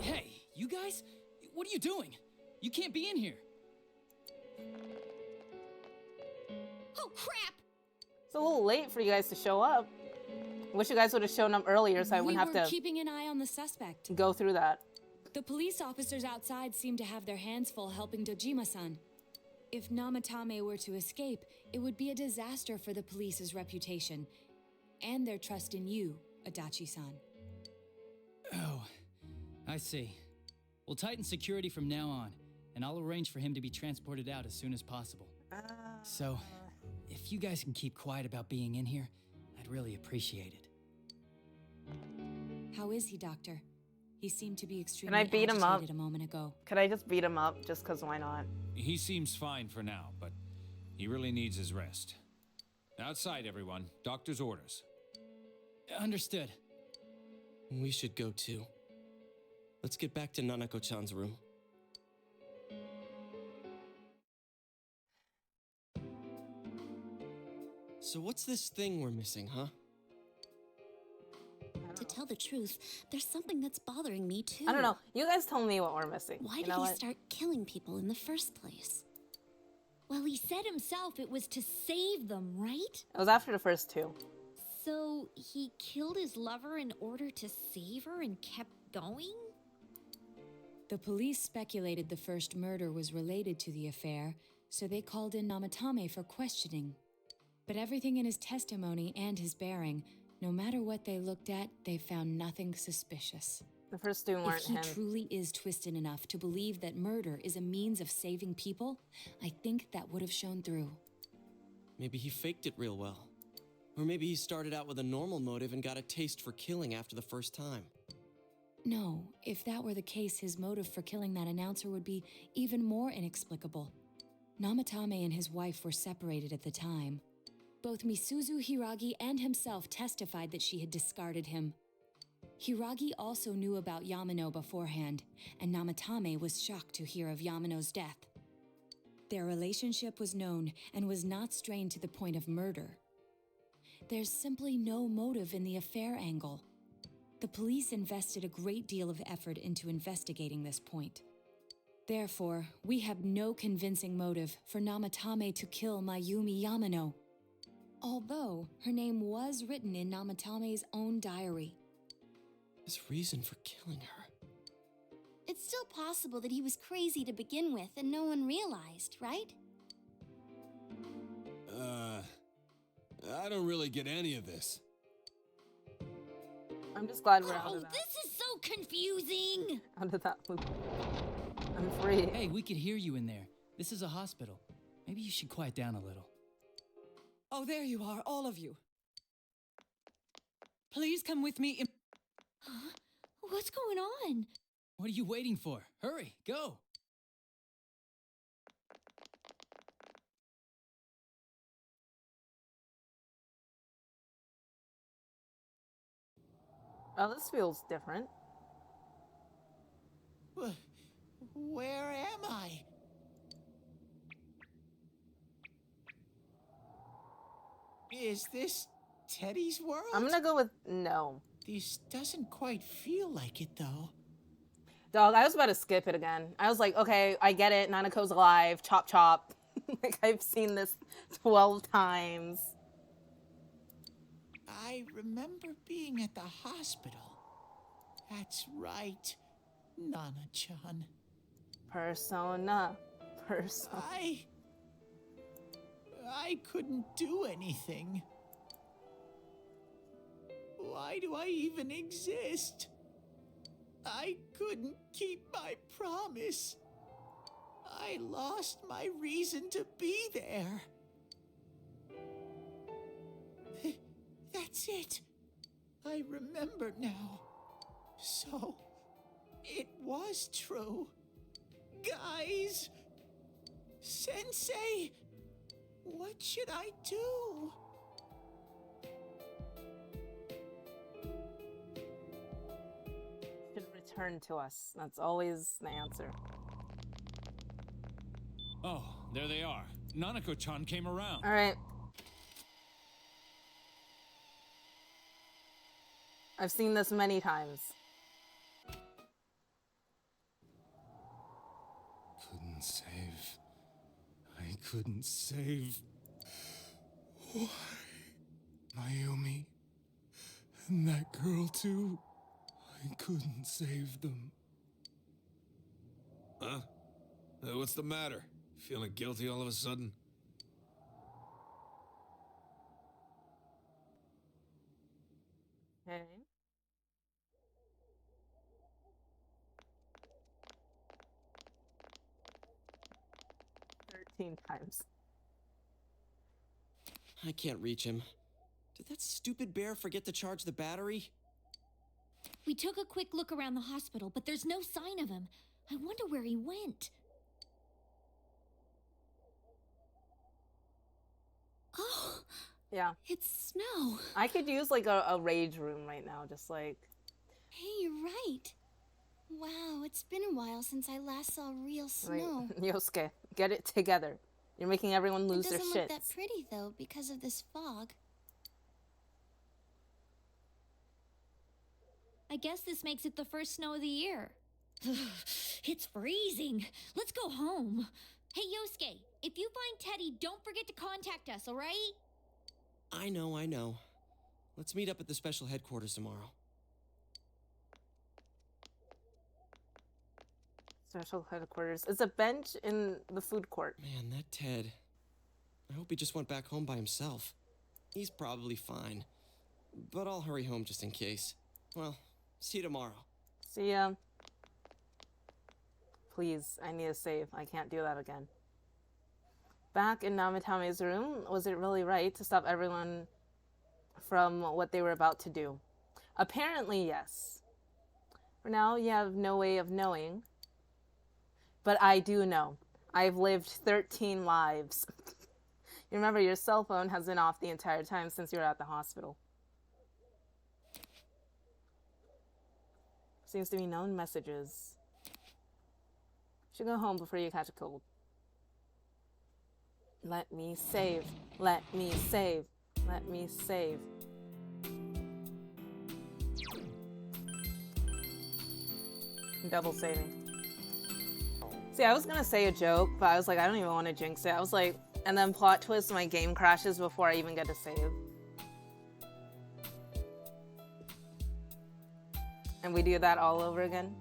Hey, you guys? What are you doing? You can't be in here. Oh, crap! It's a little late for you guys to show up. Wish you guys would have shown up earlier so I wouldn't have We were to keeping an eye on the suspect. go through that. The police officers outside seem to have their hands full helping Dojima-san. If Namatame were to escape, it would be a disaster for the police's reputation and their trust in you, Adachi-san. Oh, I see. We'll tighten security from now on, and I'll arrange for him to be transported out as soon as possible. So, if you guys can keep quiet about being in here, I'd really appreciate it. How is he, Doctor? He seemed to be Can extremely I beat him up? agitated a moment ago. Could I just beat him up just because why not? He seems fine for now, but he really needs his rest. Outside, everyone. Doctor's orders. Understood. We should go too. Let's get back to Nanako-chan's room. So what's this thing we're missing, huh? To tell the truth, there's something that's bothering me too. I don't know. You guys tell me what we're missing. Why You did know he what? start killing people in the first place? Well, he said himself it was to save them, right? It was after the first two. So he killed his lover in order to save her and kept going? The police speculated the first murder was related to the affair, so they called in Namatame for questioning. But everything in his testimony and his bearing, no matter what they looked at, they found nothing suspicious. The first two If weren't he him. truly is twisted enough to believe that murder is a means of saving people, I think that would have shown through. Maybe he faked it real well. Or maybe he started out with a normal motive and got a taste for killing after the first time. No, if that were the case, his motive for killing that announcer would be even more inexplicable. Namatame and his wife were separated at the time. Both Misuzu Hiragi and himself testified that she had discarded him. Hiragi also knew about Yamano beforehand, and Namatame was shocked to hear of Yamano's death. Their relationship was known and was not strained to the point of murder. There's simply no motive in the affair angle. The police invested a great deal of effort into investigating this point. Therefore, we have no convincing motive for Namatame to kill Mayumi Yamano, although her name was written in Namatame's own diary. His reason for killing her. It's still possible that he was crazy to begin with and no one realized, right? I don't really get any of this. I'm just glad we're out Oh, of that. this is so confusing! Out of that loop. I'm free. Hey, we could hear you in there. This is a hospital. Maybe you should quiet down a little. Oh, there you are, all of you. Please come with me. Huh? What's going on? What are you waiting for? Hurry, go! Oh, this feels different. Where am I? Is this Teddy's world? I'm gonna go with no. This doesn't quite feel like it, though. Dog, I was about to skip it again. I was like, okay, I get it. Nanako's alive. Chop, chop. Like, I've seen this 12 times. I remember being at the hospital. That's right, Nana-chan. Persona. I couldn't do anything. Why do I even exist? I couldn't keep my promise. I lost my reason to be there. That's it. I remember now. So, it was true. Guys! Sensei! What should I do? Should return to us. That's always the answer. Oh, there they are. Nanako-chan came around. All right. I've seen this many times. Couldn't save. I couldn't save. Why? Mayumi. And that girl, too. I couldn't save them. Huh? What's the matter? Feeling guilty all of a sudden? Okay. Times. I can't reach him. Did that stupid bear forget to charge the battery? We took a quick look around the hospital, but there's no sign of him. I wonder where he went. Oh, yeah. It's snow. I could use like a rage room right now, just like. Hey, you're right. Wow, it's been a while since I last saw real snow. Right. Yosuke, get it together. You're making everyone lose their shit. It doesn't look that pretty though because of this fog. I guess this makes it the first snow of the year. It's freezing. Let's go home. Hey, Yosuke, if you find Teddy, don't forget to contact us, all right? I know. Let's meet up at the special headquarters tomorrow. Special headquarters. It's a bench in the food court. Man, that Ted. I hope he just went back home by himself. He's probably fine. But I'll hurry home just in case. Well, see you tomorrow. See ya. Please, I need a save. I can't do that again. Back in Namitame's room, was it really right to stop everyone from what they were about to do? Apparently, yes. For now, you have no way of knowing. But I do know. I've lived 13 lives. You remember, your cell phone has been off the entire time since you were at the hospital. Seems to be known messages. Should go home before you catch a cold. Let me save. Let me save. Let me save. Double saving. See, I was gonna say a joke, but I was like, I don't even want to jinx it. I was like, and then plot twist, my game crashes before I even get to save. And we do that all over again.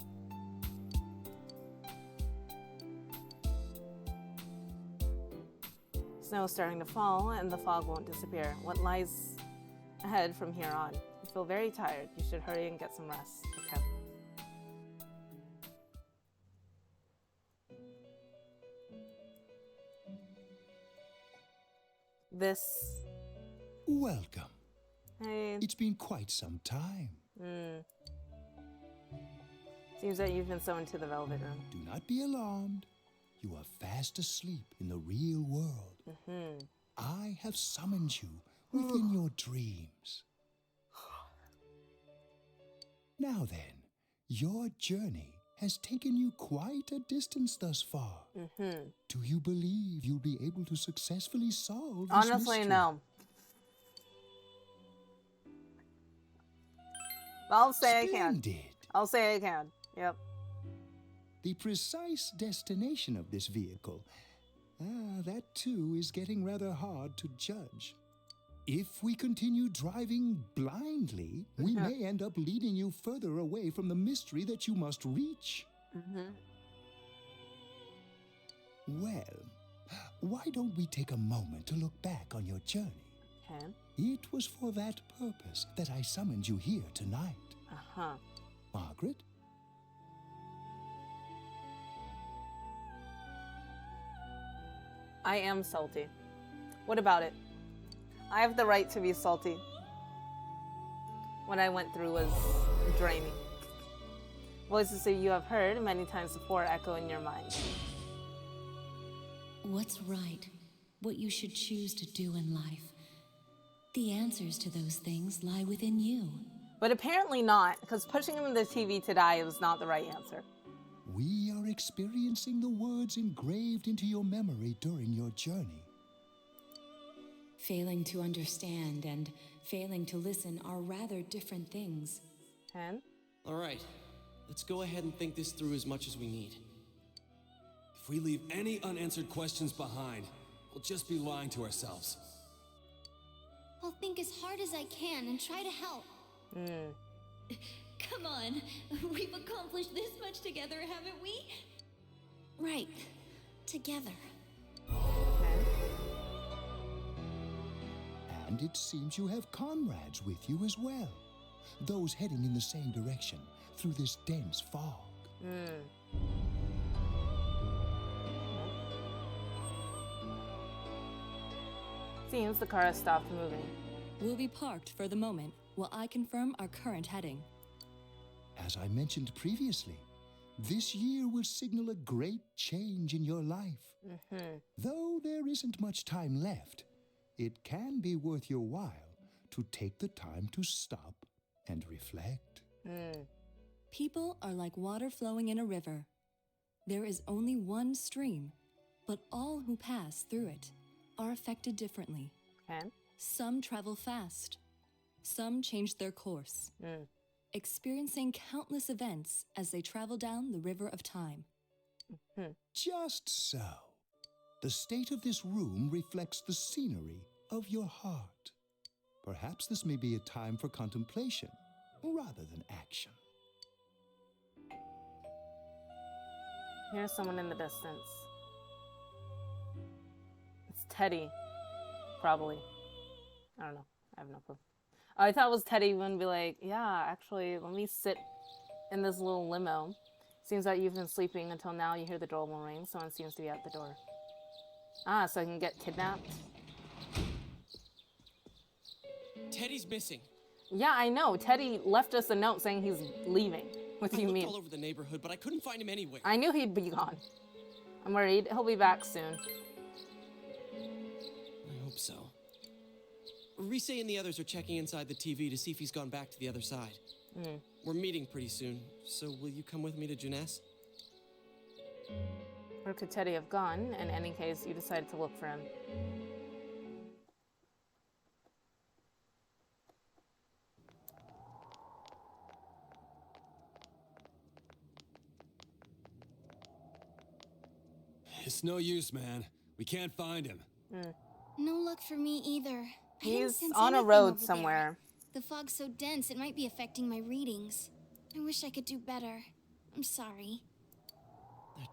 Snow is starting to fall, and the fog won't disappear. What lies ahead from here on? You feel very tired. You should hurry and get some rest. Okay. This. Welcome. Hey. It's been quite some time. Seems that you've been summoned to the Velvet Room. Do not be alarmed. You are fast asleep in the real world. I have summoned you within your dreams. Now then, your journey has taken you quite a distance thus far. Do you believe you'll be able to successfully solve this Honestly, mystery? no. I'll say Splendid. I can. I'll say I can. Yep. The precise destination of this vehicle, that too is getting rather hard to judge. If we continue driving blindly, we may end up leading you further away from the mystery that you must reach. Well, why don't we take a moment to look back on your journey? Okay. It was for that purpose that I summoned you here tonight. Margaret? I am salty. What about it? I have the right to be salty. What I went through was draining. Voices that you have heard many times before echo in your mind. What's right? What you should choose to do in life? The answers to those things lie within you. But apparently not, because pushing him in the TV to die was not the right answer. We are experiencing the words engraved into your memory during your journey. Failing to understand and failing to listen are rather different things. All right, let's go ahead and think this through as much as we need. If we leave any unanswered questions behind, we'll just be lying to ourselves. I'll think as hard as I can and try to help. Come on, we've accomplished this much together, haven't we? Right. Together. And it seems you have comrades with you as well. Those heading in the same direction through this dense fog. Seems the car has stopped moving. We'll be parked for the moment while I confirm our current heading. As I mentioned previously, this year will signal a great change in your life. Though there isn't much time left, it can be worth your while to take the time to stop and reflect. People are like water flowing in a river. There is only one stream, but all who pass through it are affected differently. Some travel fast. Some change their course, experiencing countless events as they travel down the river of time. Just so. The state of this room reflects the scenery of your heart. Perhaps this may be a time for contemplation rather than action. Here's someone in the distance. It's Teddy. Probably. I don't know. I have no clue. I thought it was Teddy wouldn't be like, yeah, actually, let me sit in this little limo. Seems like you've been sleeping until now. You hear the doorbell ring. Someone seems to be at the door. Ah, so I can get kidnapped? Teddy's missing. Yeah, I know. Teddy left us a note saying he's leaving. What do you mean? I looked all over the neighborhood, but I couldn't find him anywhere. I knew he'd be gone. I'm worried. He'll be back soon. I hope so. Rise and the others are checking inside the TV to see if he's gone back to the other side. We're meeting pretty soon, so will you come with me to Jeunesse? Where could Teddy have gone? In any case, you decided to look for him. It's no use, man. We can't find him. No luck for me either. I didn't He's sense on a anything road over somewhere. there. The fog's so dense, it might be affecting my readings. I wish I could do better. I'm sorry.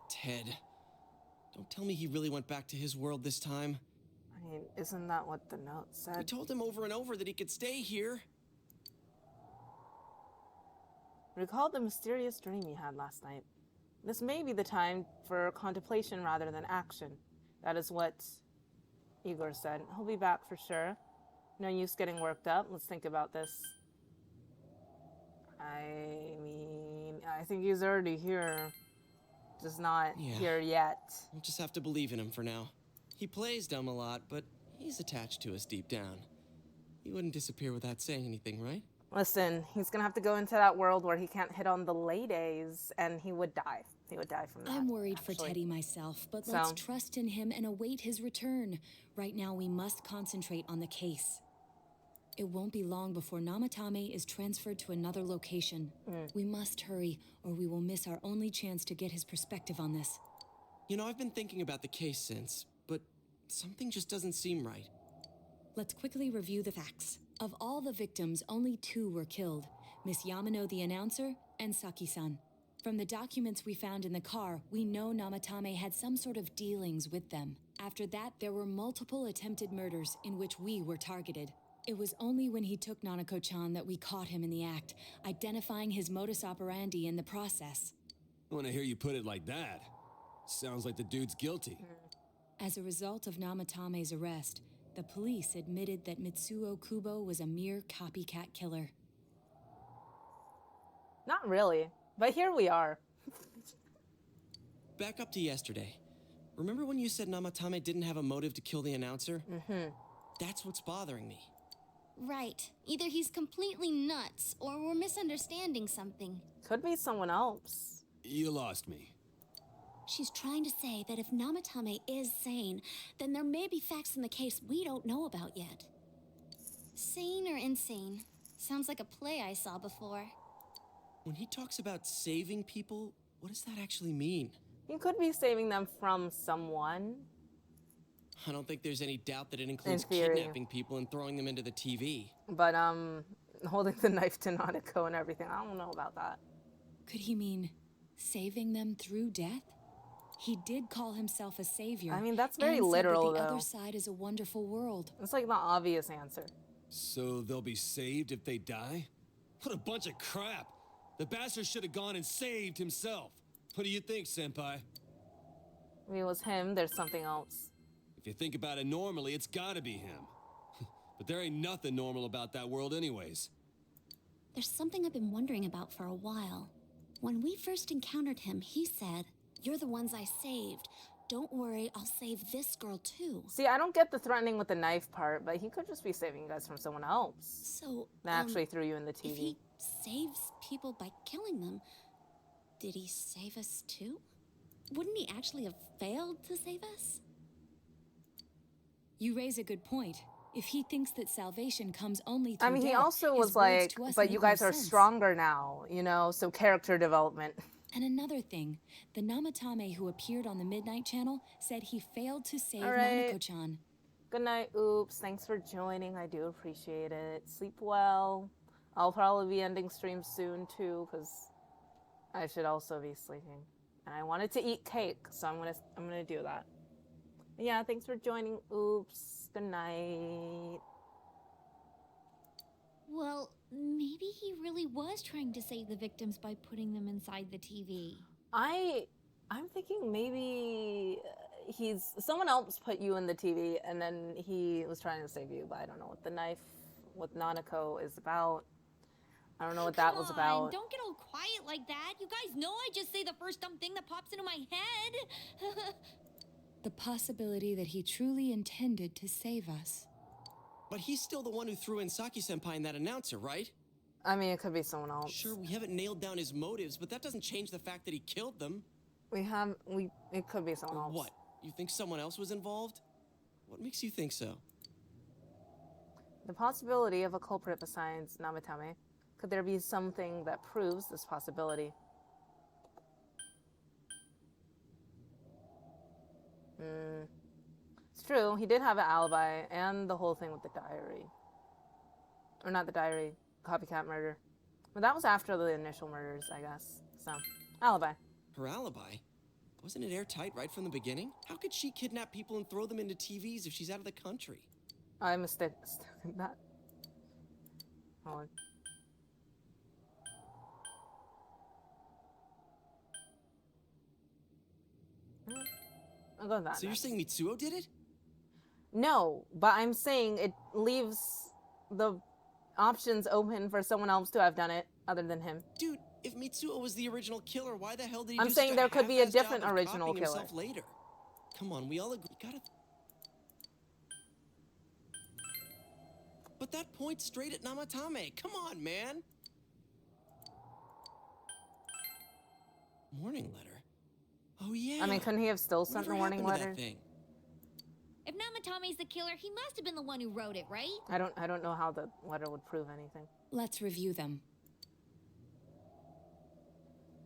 Ted. Don't tell me he really went back to his world this time. I mean, isn't that what the note said? I told him over and over that he could stay here. Recall the mysterious dream you had last night. This may be the time for contemplation rather than action. That is what Igor said. He'll be back for sure. No use getting worked up. Let's think about this. I mean, I think he's already here. Just not here yet. We'll just have to believe in him for now. He plays dumb a lot, but he's attached to us deep down. He wouldn't disappear without saying anything, right? Listen, he's gonna have to go into that world where he can't hit on the ladies, and he would die. He would die from that. I'm worried for Teddy myself, but let's trust in him and await his return. Right now, we must concentrate on the case. It won't be long before Namatame is transferred to another location. We must hurry, or we will miss our only chance to get his perspective on this. You know, I've been thinking about the case since, but something just doesn't seem right. Let's quickly review the facts. Of all the victims, only 2 were killed. Miss Yamano the announcer and Saki-san. From the documents we found in the car, we know Namatame had some sort of dealings with them. After that, there were multiple attempted murders in which we were targeted. It was only when he took Nanako-chan that we caught him in the act, identifying his modus operandi in the process. When I hear you put it like that, sounds like the dude's guilty. As a result of Namatame's arrest, the police admitted that Mitsuo Kubo was a mere copycat killer. Not really, but here we are. Back up to yesterday. Remember when you said Namatame didn't have a motive to kill the announcer? That's what's bothering me. Right. Either he's completely nuts, or we're misunderstanding something. Could be someone else. You lost me. She's trying to say that if Namatame is sane, then there may be facts in the case we don't know about yet. Sane or insane? Sounds like a play I saw before. When he talks about saving people, what does that actually mean? You could be saving them from someone. I don't think there's any doubt that it includes kidnapping people and throwing them into the TV. But, holding the knife to Nanako and everything, I don't know about that. Could he mean saving them through death? He did call himself a savior. I mean, that's very and literal, said that the though. other side is a wonderful world. It's like the obvious answer. So they'll be saved if they die? What a bunch of crap! The bastard should have gone and saved himself. What do you think, Senpai? If it was him, there's something else. If you think about it normally, it's gotta be him. But there ain't nothing normal about that world anyways. There's something I've been wondering about for a while. When we first encountered him, he said, "You're the ones I saved. Don't worry, I'll save this girl too." See, I don't get the threatening with the knife part, but he could just be saving you guys from someone else. So, that actually threw you in the TV. If he saves people by killing them, did he save us too? Wouldn't he actually have failed to save us? You raise a good point. If he thinks that salvation comes only through I mean, he death, also his was words like, to us but make you no guys are sense. stronger now, you know, so character development. And another thing, the Namatame who appeared on the Midnight Channel said he failed to save All right. Nanako-chan. Good night, Oops. Thanks for joining. I do appreciate it. Sleep well. I'll probably be ending stream soon, too, because I should also be sleeping. And I wanted to eat cake, so I'm gonna do that. Yeah, thanks for joining, Oops. Good night. Well, maybe he really was trying to save the victims by putting them inside the TV. I'm thinking maybe someone else put you in the TV and then he was trying to save you, but I don't know what the knife with Nanako is about. I don't know what that was Come about. on, don't get all quiet like that. You guys know I just say the first dumb thing that pops into my head. The possibility that he truly intended to save us. But he's still the one who threw in Saki-senpai in that announcer, right? I mean, it could be someone else. Sure, we haven't nailed down his motives, but that doesn't change the fact that he killed them. It could be someone else. What? You think someone else was involved? What makes you think so? The possibility of a culprit besides Namatame. Could there be something that proves this possibility? It's true, he did have an alibi, and the whole thing with the diary. Or not the diary, copycat murder. But that was after the initial murders, I guess. So, alibi. Her alibi? Wasn't it airtight right from the beginning? How could she kidnap people and throw them into TVs if she's out of the country? I mistook that. Hold on. I'll go with that. So you're saying Mitsuo did it? No, but I'm saying it leaves the options open for someone else to have done it other than him. Dude, if Mitsuo was the original killer, why the hell did he I'm do saying such there could be a half-assed different job of original copying killer. himself later? Come on, we all agree. Gotta. But that points straight at Namatame. Come on, man. Warning letter. Oh yeah. I mean, couldn't he have still sent the Whatever warning happened to letter? that thing? If Namatame's the killer, he must have been the one who wrote it, right? I don't know how the letter would prove anything. Let's review them.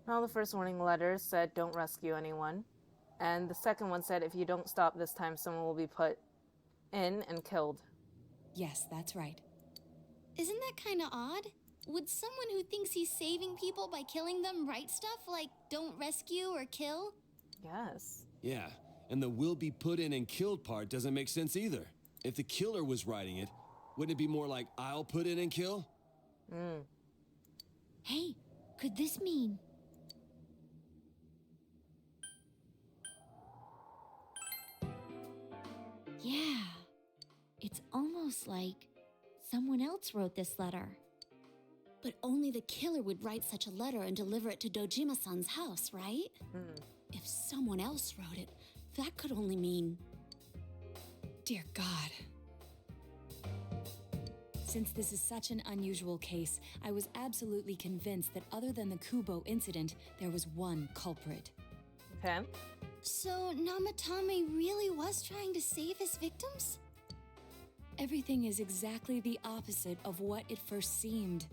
Well, the first warning letter said don't rescue anyone. And the second one said if you don't stop this time, someone will be put in and killed. Yes, that's right. Isn't that kind of odd? Would someone who thinks he's saving people by killing them write stuff like don't rescue or kill? Yes. Yeah, and the will be put in and killed part doesn't make sense either. If the killer was writing it, wouldn't it be more like I'll put in and kill? Hey, could this mean... Yeah, it's almost like someone else wrote this letter. But only the killer would write such a letter and deliver it to Dojima-san's house, right? If someone else wrote it, that could only mean... Dear God. Since this is such an unusual case, I was absolutely convinced that other than the Kubo incident, there was one culprit. Okay. So Namatame really was trying to save his victims? Everything is exactly the opposite of what it first seemed.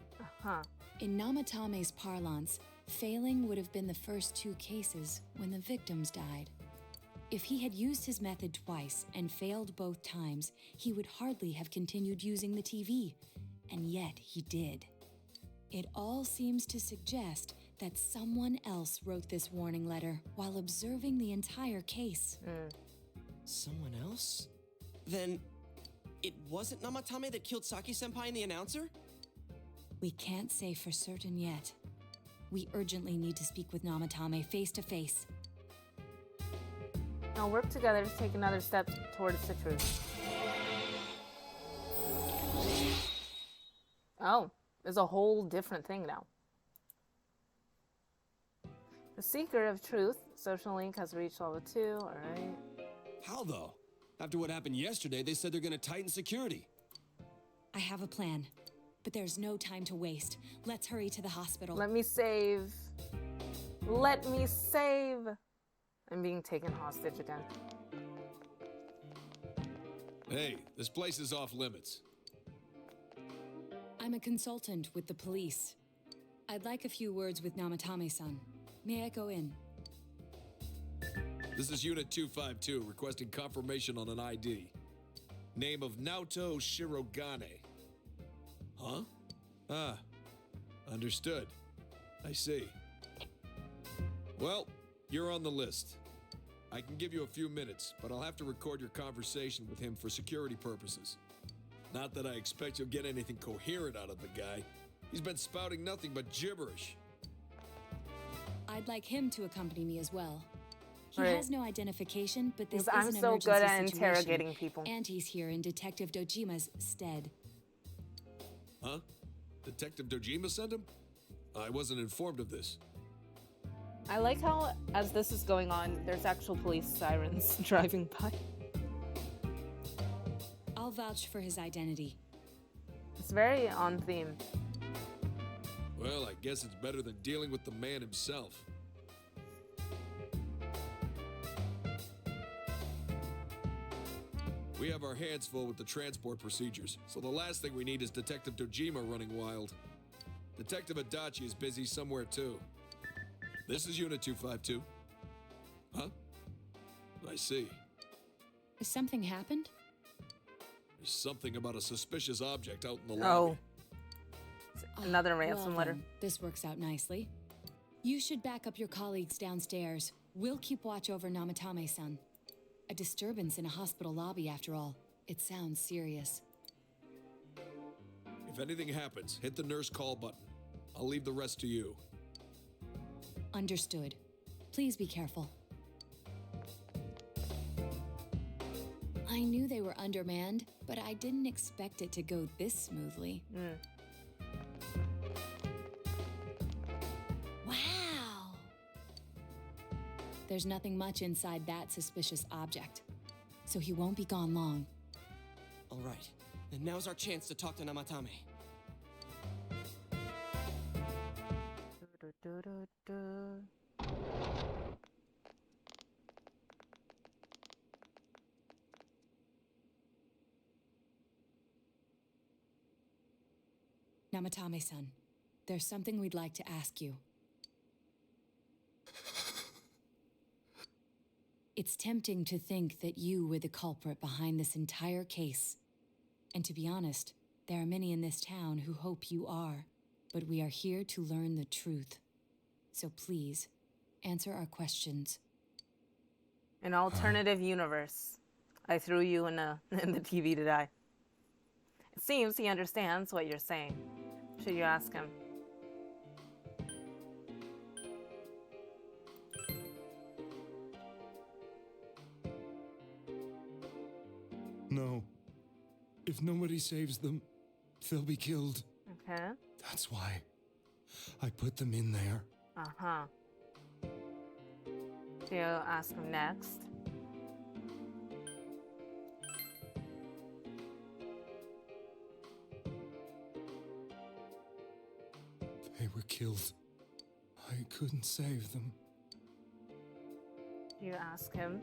In Namatame's parlance, failing would have been the first two cases when the victims died. If he had used his method twice and failed both times, he would hardly have continued using the TV, and yet he did. It all seems to suggest that someone else wrote this warning letter while observing the entire case. Someone else? Then it wasn't Namatame that killed Saki-senpai and the announcer? We can't say for certain yet. We urgently need to speak with Namatame face to face. Now work together to take another step towards the truth. Oh, there's a whole different thing now. The Seeker of Truth. Social link has reached level 2. Alright. How though? After what happened yesterday, they said they're gonna tighten security. I have a plan, but there's no time to waste. Let's hurry to the hospital. Let me save. Let me save. I'm being taken hostage again. Hey, this place is off limits. I'm a consultant with the police. I'd like a few words with Namatame-san. May I go in? This is Unit 252, requesting confirmation on an ID. Name of Naoto Shirogane. Huh? Ah, understood. I see. Well, you're on the list. I can give you a few minutes, but I'll have to record your conversation with him for security purposes. Not that I expect you'll get anything coherent out of the guy. He's been spouting nothing but gibberish. I'd like him to accompany me as well. He Right. has no identification, but this is I'm an so emergency good at situation, interrogating people. And he's here in Detective Dojima's stead. Huh? Detective Dojima sent him? I wasn't informed of this. I like how, as this is going on, there's actual police sirens driving by. I'll vouch for his identity. It's very on theme. Well, I guess it's better than dealing with the man himself. We have our hands full with the transport procedures, so the last thing we need is Detective Dojima running wild. Detective Adachi is busy somewhere too. This is Unit 252. Huh? I see. Has something happened? There's something about a suspicious object out in the Oh. lobby. Another ransom Well, letter. then, this works out nicely. You should back up your colleagues downstairs. We'll keep watch over Namatame-san. A disturbance in a hospital lobby, after all. It sounds serious. If anything happens, hit the nurse call button. I'll leave the rest to you. Understood. Please be careful. I knew they were undermanned, but I didn't expect it to go this smoothly. Wow! There's nothing much inside that suspicious object, so he won't be gone long. All right, then now's our chance to talk to Namatame. Namatame-san, there's something we'd like to ask you. It's tempting to think that you were the culprit behind this entire case. And to be honest, there are many in this town who hope you are. But we are here to learn the truth. So please, answer our questions. An alternative universe. I threw you in the TV to die. It seems he understands what you're saying. Should you ask him? No. If nobody saves them, they'll be killed. Okay. That's why I put them in there. Uh-huh. Do you ask him next? They were killed. I couldn't save them. Do you ask him?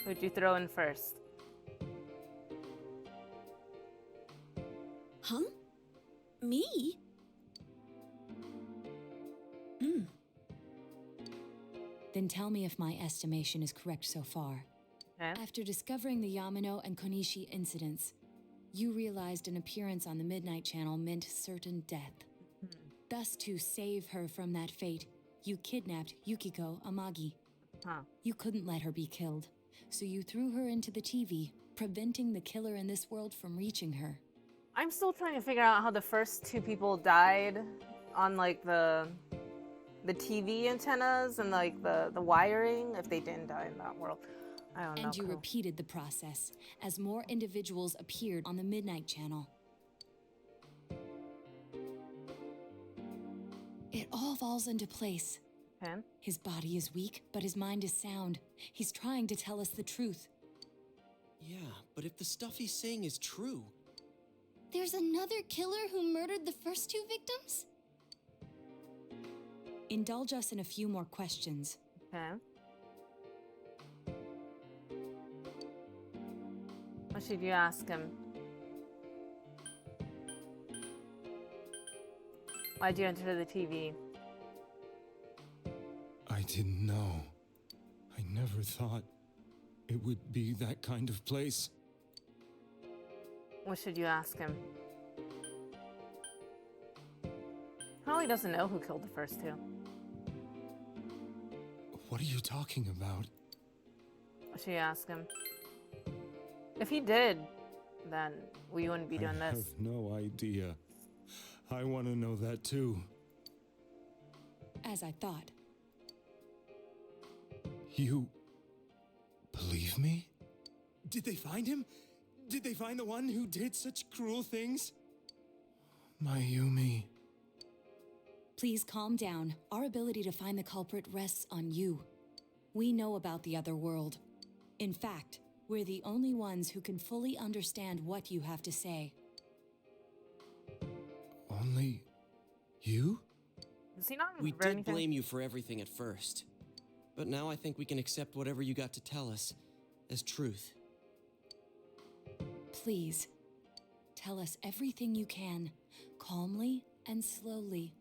Who'd you throw in first? Huh? Me? Then tell me if my estimation is correct so far. Okay. After discovering the Yamano and Konishi incidents, you realized an appearance on the Midnight Channel meant certain death. Thus, to save her from that fate, you kidnapped Yukiko Amagi. Huh. You couldn't let her be killed, so you threw her into the TV, preventing the killer in this world from reaching her. I'm still trying to figure out how the first two people died on like the TV antennas and like the wiring, if they didn't die in that world. I don't know. And you repeated the process as more individuals appeared on the Midnight Channel. It all falls into place. Okay. His body is weak, but his mind is sound. He's trying to tell us the truth. Yeah, but if the stuff he's saying is true... There's another killer who murdered the first two victims? Indulge us in a few more questions. Okay. What should you ask him? Why'd you enter the TV? I didn't know. I never thought it would be that kind of place. What should you ask him? Probably doesn't know who killed the first two. What are you talking about? What should you ask him? If he did, then we wouldn't be doing I this. have no idea. I want to know that too. As I thought. You believe me? Did they find him? Did they find the one who did such cruel things? Mayumi. Please calm down. Our ability to find the culprit rests on you. We know about the other world. In fact, we're the only ones who can fully understand what you have to say. Only you? Does he not We remember did anything? blame you for everything at first. But now I think we can accept whatever you got to tell us as truth. Please, tell us everything you can, calmly and slowly.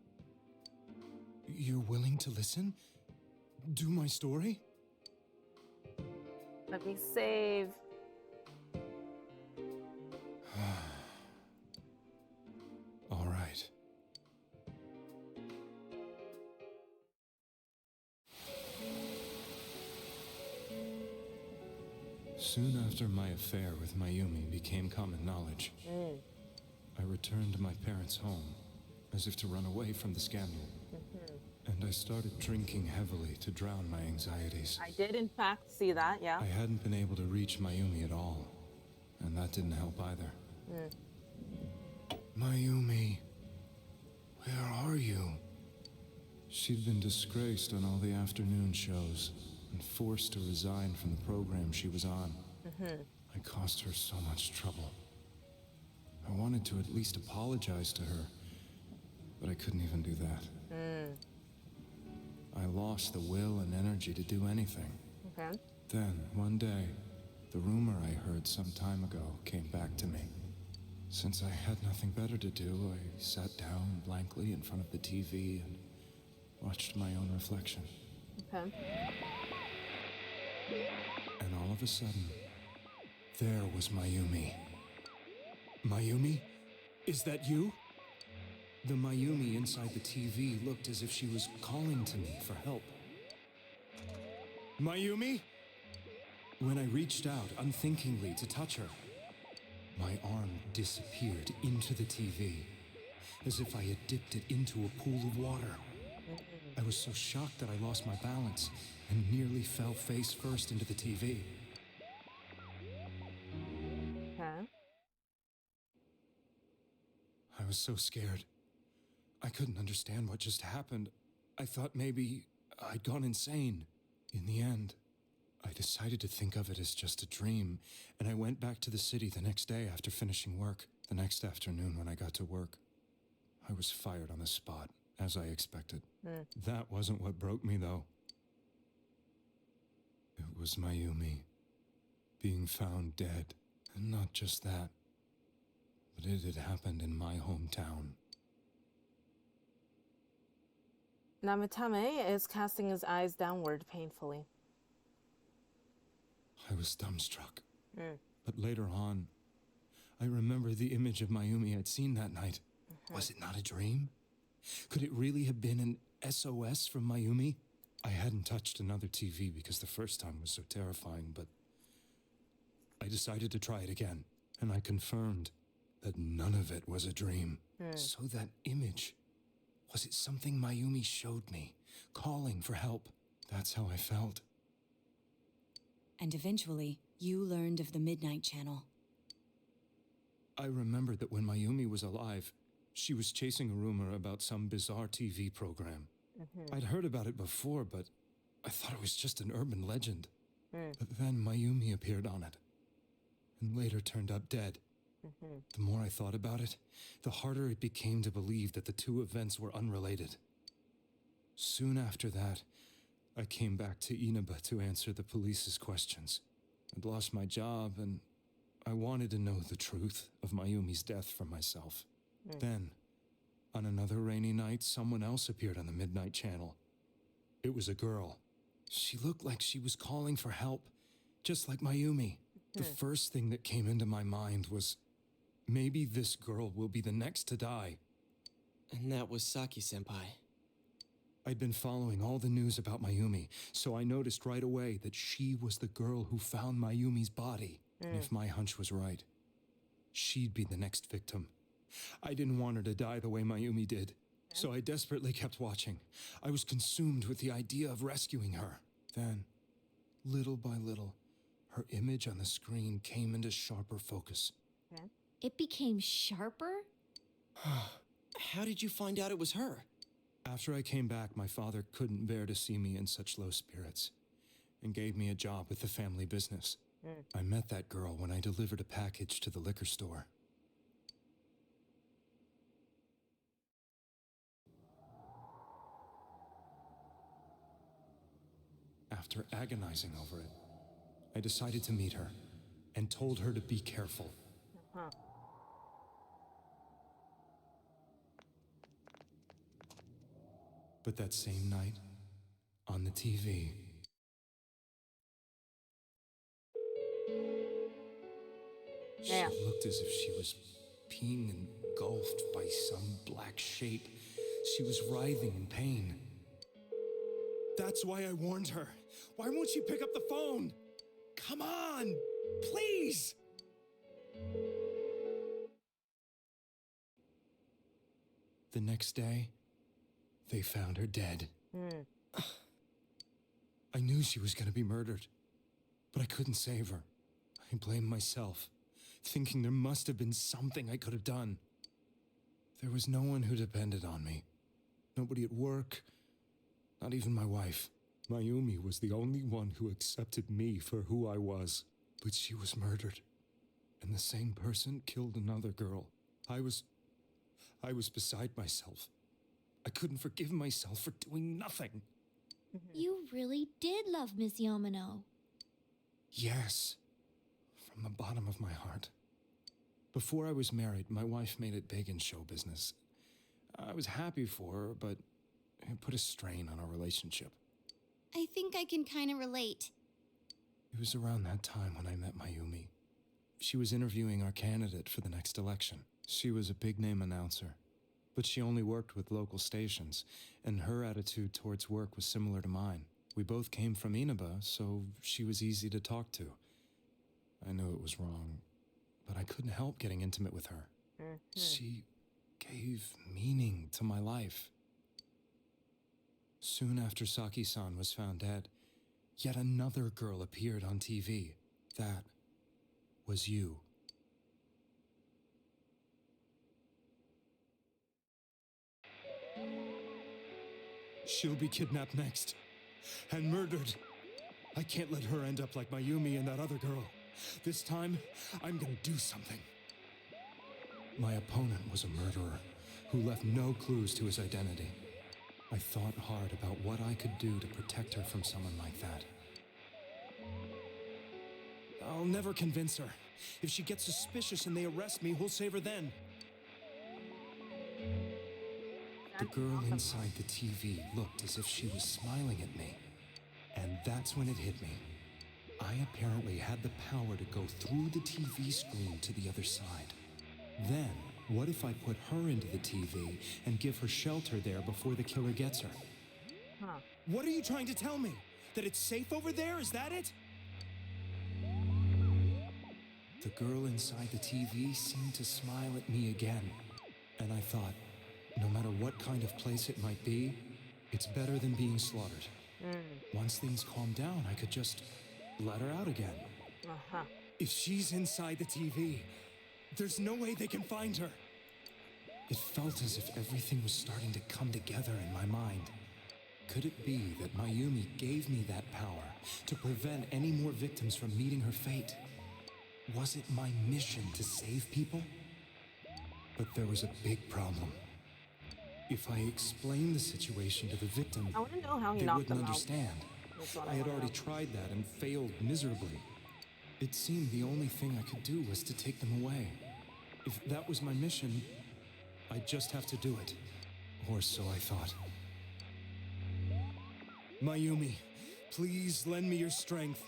You're willing to listen? Do my story? Let me save. All right. Soon after my affair with Mayumi became common knowledge, I returned to my parents' home, as if to run away from the scandal. And I started drinking heavily to drown my anxieties. I did, in fact, see that, yeah. I hadn't been able to reach Mayumi at all, and that didn't help either. Mayumi, where are you? She'd been disgraced on all the afternoon shows and forced to resign from the program she was on. I caused her so much trouble. I wanted to at least apologize to her, but I couldn't even do that. I lost the will and energy to do anything. Okay. Then, one day, the rumor I heard some time ago came back to me. Since I had nothing better to do, I sat down blankly in front of the TV and watched my own reflection. Okay. And all of a sudden, there was Mayumi. Mayumi? Is that you? The Mayumi inside the TV looked as if she was calling to me for help. Mayumi? When I reached out unthinkingly to touch her, my arm disappeared into the TV, as if I had dipped it into a pool of water. I was so shocked that I lost my balance and nearly fell face first into the TV. Okay. I was so scared. I couldn't understand what just happened. I thought maybe I'd gone insane. In the end, I decided to think of it as just a dream, and I went back to the city the next day after finishing work. The next afternoon when I got to work, I was fired on the spot, as I expected. That wasn't what broke me, though. It was Mayumi being found dead. And not just that, but it had happened in my hometown. Namatame is casting his eyes downward painfully. I was dumbstruck. But later on, I remember the image of Mayumi I'd seen that night. Was it not a dream? Could it really have been an SOS from Mayumi? I hadn't touched another TV because the first time was so terrifying, but I decided to try it again, and I confirmed that none of it was a dream. So that image, was it something Mayumi showed me, calling for help? That's how I felt. And eventually, you learned of the Midnight Channel. I remembered that when Mayumi was alive, she was chasing a rumor about some bizarre TV program. I'd heard about it before, but I thought it was just an urban legend. But then Mayumi appeared on it, and later turned up dead. The more I thought about it, the harder it became to believe that the two events were unrelated. Soon after that, I came back to Inaba to answer the police's questions. I'd lost my job, and I wanted to know the truth of Mayumi's death for myself. Then, on another rainy night, someone else appeared on the Midnight Channel. It was a girl. She looked like she was calling for help, just like Mayumi. The first thing that came into my mind was, maybe this girl will be the next to die. And that was Saki-senpai. I'd been following all the news about Mayumi, so I noticed right away that she was the girl who found Mayumi's body. And if my hunch was right, she'd be the next victim. I didn't want her to die the way Mayumi did, so I desperately kept watching. I was consumed with the idea of rescuing her. Then, little by little, her image on the screen came into sharper focus. It became sharper? How did you find out it was her? After I came back, my father couldn't bear to see me in such low spirits and gave me a job with the family business. I met that girl when I delivered a package to the liquor store. After agonizing over it, I decided to meet her and told her to be careful. But that same night, on the TV, she looked as if she was being engulfed by some black shape. She was writhing in pain. That's why I warned her. Why won't she pick up the phone? Come on, please! The next day, they found her dead. I knew she was going to be murdered, but I couldn't save her. I blamed myself, thinking there must have been something I could have done. There was no one who depended on me. Nobody at work, not even my wife. Mayumi was the only one who accepted me for who I was. But she was murdered, and the same person killed another girl. I was beside myself. I couldn't forgive myself for doing nothing. You really did love Miss Yamano. Yes, from the bottom of my heart. Before I was married, my wife made it big in show business. I was happy for her, but it put a strain on our relationship. I think I can kind of relate. It was around that time when I met Mayumi. She was interviewing our candidate for the next election. She was a big-name announcer, but she only worked with local stations, and her attitude towards work was similar to mine. We both came from Inaba, so she was easy to talk to. I knew it was wrong, but I couldn't help getting intimate with her. She gave meaning to my life. Soon after Saki-san was found dead, yet another girl appeared on TV. That was you. She'll be kidnapped next, and murdered. I can't let her end up like Mayumi and that other girl. This time, I'm gonna do something. My opponent was a murderer who left no clues to his identity. I thought hard about what I could do to protect her from someone like that. I'll never convince her. If she gets suspicious and they arrest me, we'll save her then. The girl inside the TV looked as if she was smiling at me. And that's when it hit me. I apparently had the power to go through the TV screen to the other side. Then, What if I put her into the TV and give her shelter there before the killer gets her? Huh. What are you trying to tell me? That it's safe over there? Is that it? The girl inside the TV seemed to smile at me again. And I thought, no matter what kind of place it might be, it's better than being slaughtered. Once things calm down, I could just let her out again. Uh-huh. If she's inside the TV, there's no way they can find her. It felt as if everything was starting to come together in my mind. Could it be that Mayumi gave me that power to prevent any more victims from meeting her fate? Was it my mission to save people? But there was a big problem. If I explained the situation to the victim, I want to know how he they knocked wouldn't them out. understand. That's what I had wanna already know. tried that and failed miserably. It seemed the only thing I could do was to take them away. If that was my mission, I'd just have to do it. Or so I thought. Mayumi, please lend me your strength.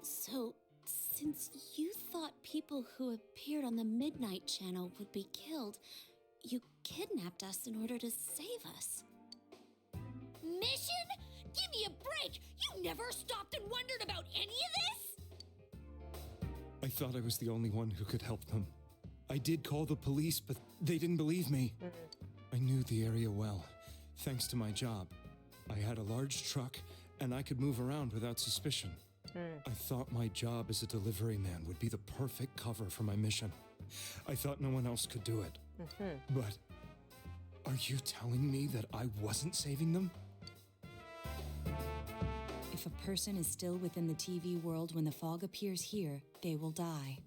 So, since you thought people who appeared on the Midnight Channel would be killed, you kidnapped us in order to save us. Mission? Give me a break! You never stopped and wondered about any of this? I thought I was the only one who could help them. I did call the police, but they didn't believe me. I knew the area well, thanks to my job. I had a large truck, and I could move around without suspicion. I thought my job as a delivery man would be the perfect cover for my mission. I thought no one else could do it. But are you telling me that I wasn't saving them? If a person is still within the TV world when the fog appears here, they will die.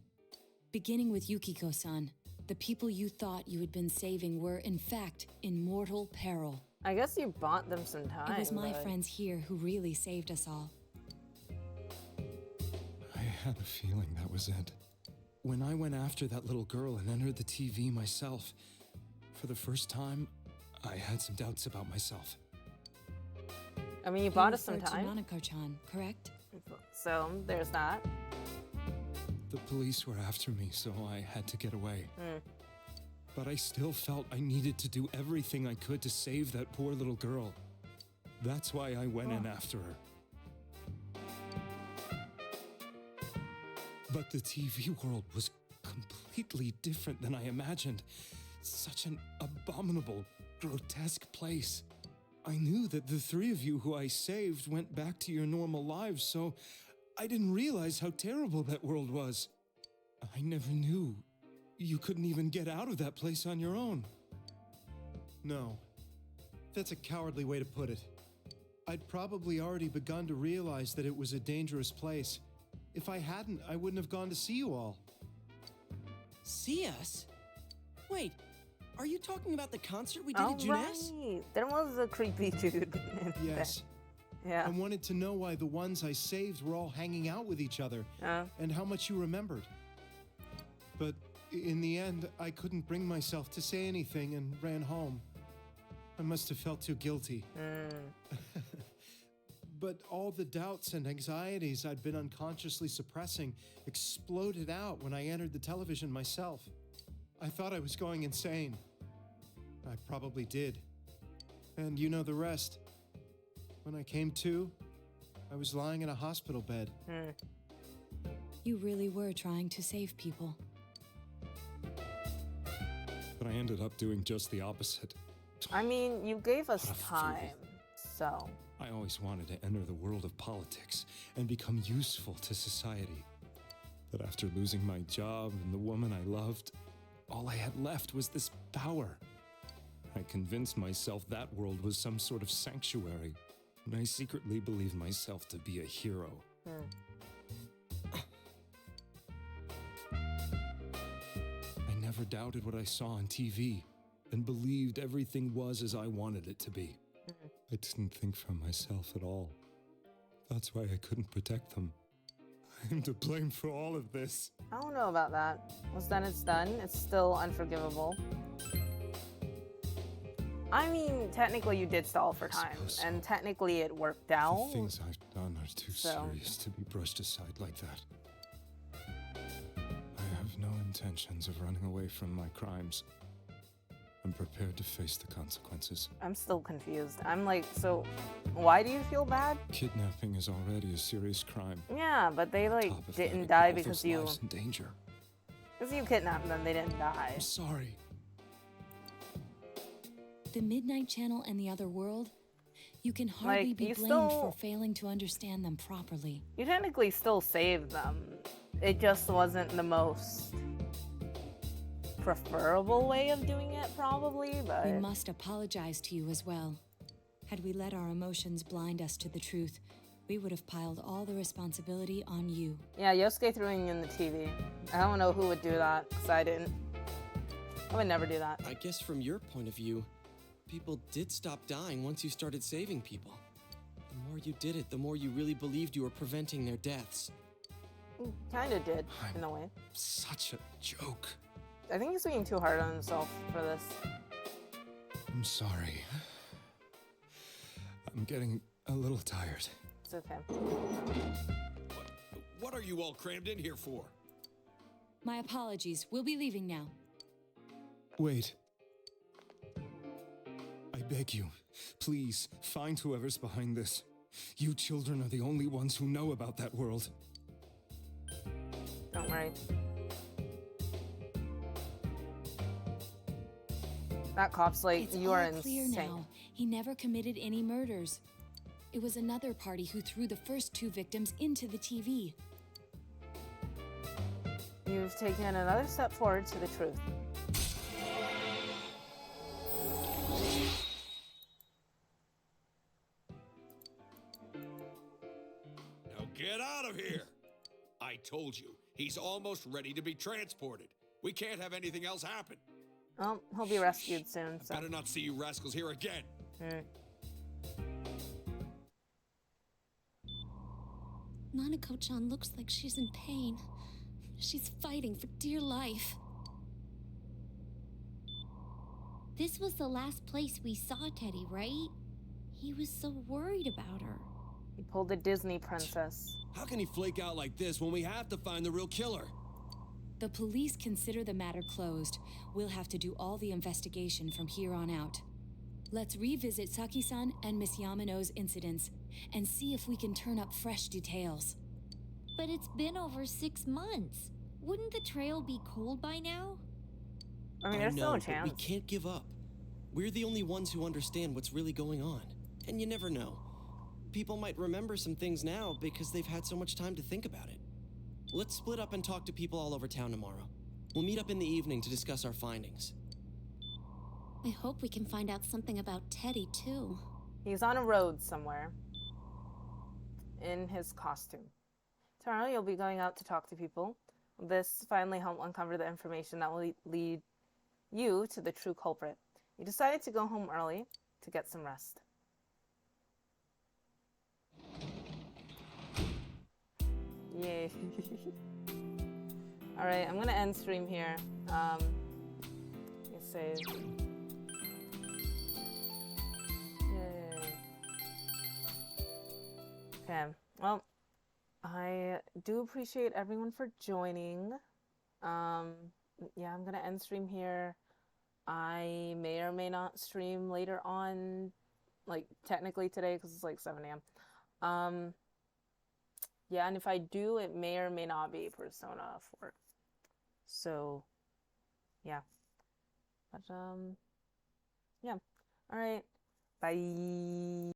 Beginning with Yukiko-san, the people you thought you had been saving were, in fact, in mortal peril. I guess you bought them some time. It was my but- friends here who really saved us all. I had a feeling that was it. When I went after that little girl and entered the TV myself, for the first time, I had some doubts about myself. I mean, you bought us some referred to time. Nanako-chan, correct? So there's that. The police were after me, so I had to get away. But I still felt I needed to do everything I could to save that poor little girl. That's why I went in after her. But the TV world was completely different than I imagined. Such an abominable, grotesque place. I knew that the three of you who I saved went back to your normal lives, so I didn't realize how terrible that world was. I never knew you couldn't even get out of that place on your own. No. That's a cowardly way to put it. I'd probably already begun to realize that it was a dangerous place. If I hadn't, I wouldn't have gone to see you all. See us? Wait, are you talking about the concert we did at Juness? Right. There was a creepy dude. Yes. Yeah. I wanted to know why the ones I saved were all hanging out with each other and how much you remembered. But in the end, I couldn't bring myself to say anything and ran home. I must have felt too guilty. But all the doubts and anxieties I'd been unconsciously suppressing exploded out when I entered the television myself. I thought I was going insane. I probably did. And you know the rest. When I came to, I was lying in a hospital bed. You really were trying to save people. But I ended up doing just the opposite. I mean, you gave us time, so. I always wanted to enter the world of politics and become useful to society. But after losing my job and the woman I loved, all I had left was this power. I convinced myself that world was some sort of sanctuary, and I secretly believed myself to be a hero. I never doubted what I saw on TV and believed everything was as I wanted it to be. I didn't think for myself at all. That's why I couldn't protect them. I'm to blame for all of this. I don't know about that. What's done is done. It's still unforgivable. I mean, technically you did stall for time, and technically it worked out. The things I've done are too So- serious to be brushed aside like that. I have no intentions of running away from my crimes. I'm prepared to face the consequences. I'm still confused. I'm like, so why do you feel bad? Kidnapping is already a serious crime. Yeah, but they like Top of didn't that, die all because those you lives in danger. kidnapped them. They didn't die. I'm sorry. The Midnight Channel and the other world, you can hardly Like, be you blamed still- for failing to understand them properly. You technically still saved them. It just wasn't the most preferable way of doing it, probably, but We must apologize to you as well. Had we let our emotions blind us to the truth, we would have piled all the responsibility on you. yeah, Yosuke throwing in the TV. I don't know who would do that, because I didn't. I would never do that. I guess from your point of view, people did stop dying once you started saving people. The more you did it, the more you really believed you were preventing their deaths. Kinda did, in a way. Such a joke. I think he's being too hard on himself for this. I'm sorry. I'm getting a little tired. It's okay. What are you all crammed in here for? My apologies. We'll be leaving now. Wait. I beg you, please find whoever's behind this. You children are the only ones who know about that world. Don't worry. That cop's like, It's you all are clear insane. now. He never committed any murders. It was another party who threw the first two victims into the TV. You've taken another step forward to the truth. Now get out of here! I told you, he's almost ready to be transported. We can't have anything else happen. Well, he'll be rescued soon, so. Better not see you rascals here again. Nanako-chan looks like she's in pain. She's fighting for dear life. This was the last place we saw Teddy, right? He was so worried about her. He pulled a Disney princess. How can he flake out like this when we have to find the real killer? The police consider the matter closed. We'll have to do all the investigation from here on out. Let's revisit Saki-san and Miss Yamano's incidents and see if we can turn up fresh details. But it's been over 6 months. Wouldn't the trail be cold by now? I mean, there's know, still a but chance. we can't give up. We're the only ones who understand what's really going on. And you never know. People might remember some things now because they've had so much time to think about it. Let's split up and talk to people all over town tomorrow. We'll meet up in the evening to discuss our findings. I hope we can find out something about Teddy, too. He's on a road somewhere. In his costume. Tomorrow you'll be going out to talk to people. This finally helped uncover the information that will lead you to the true culprit. You decided to go home early to get some rest. Yay. Alright, I'm gonna end stream here. Let's save. Yay. Okay, well, I do appreciate everyone for joining. Yeah, I'm gonna end stream here. I may or may not stream later on, like technically today because it's like 7 a.m. Yeah, and if I do, it may or may not be Persona 4. So, yeah. But, yeah. Alright. Bye.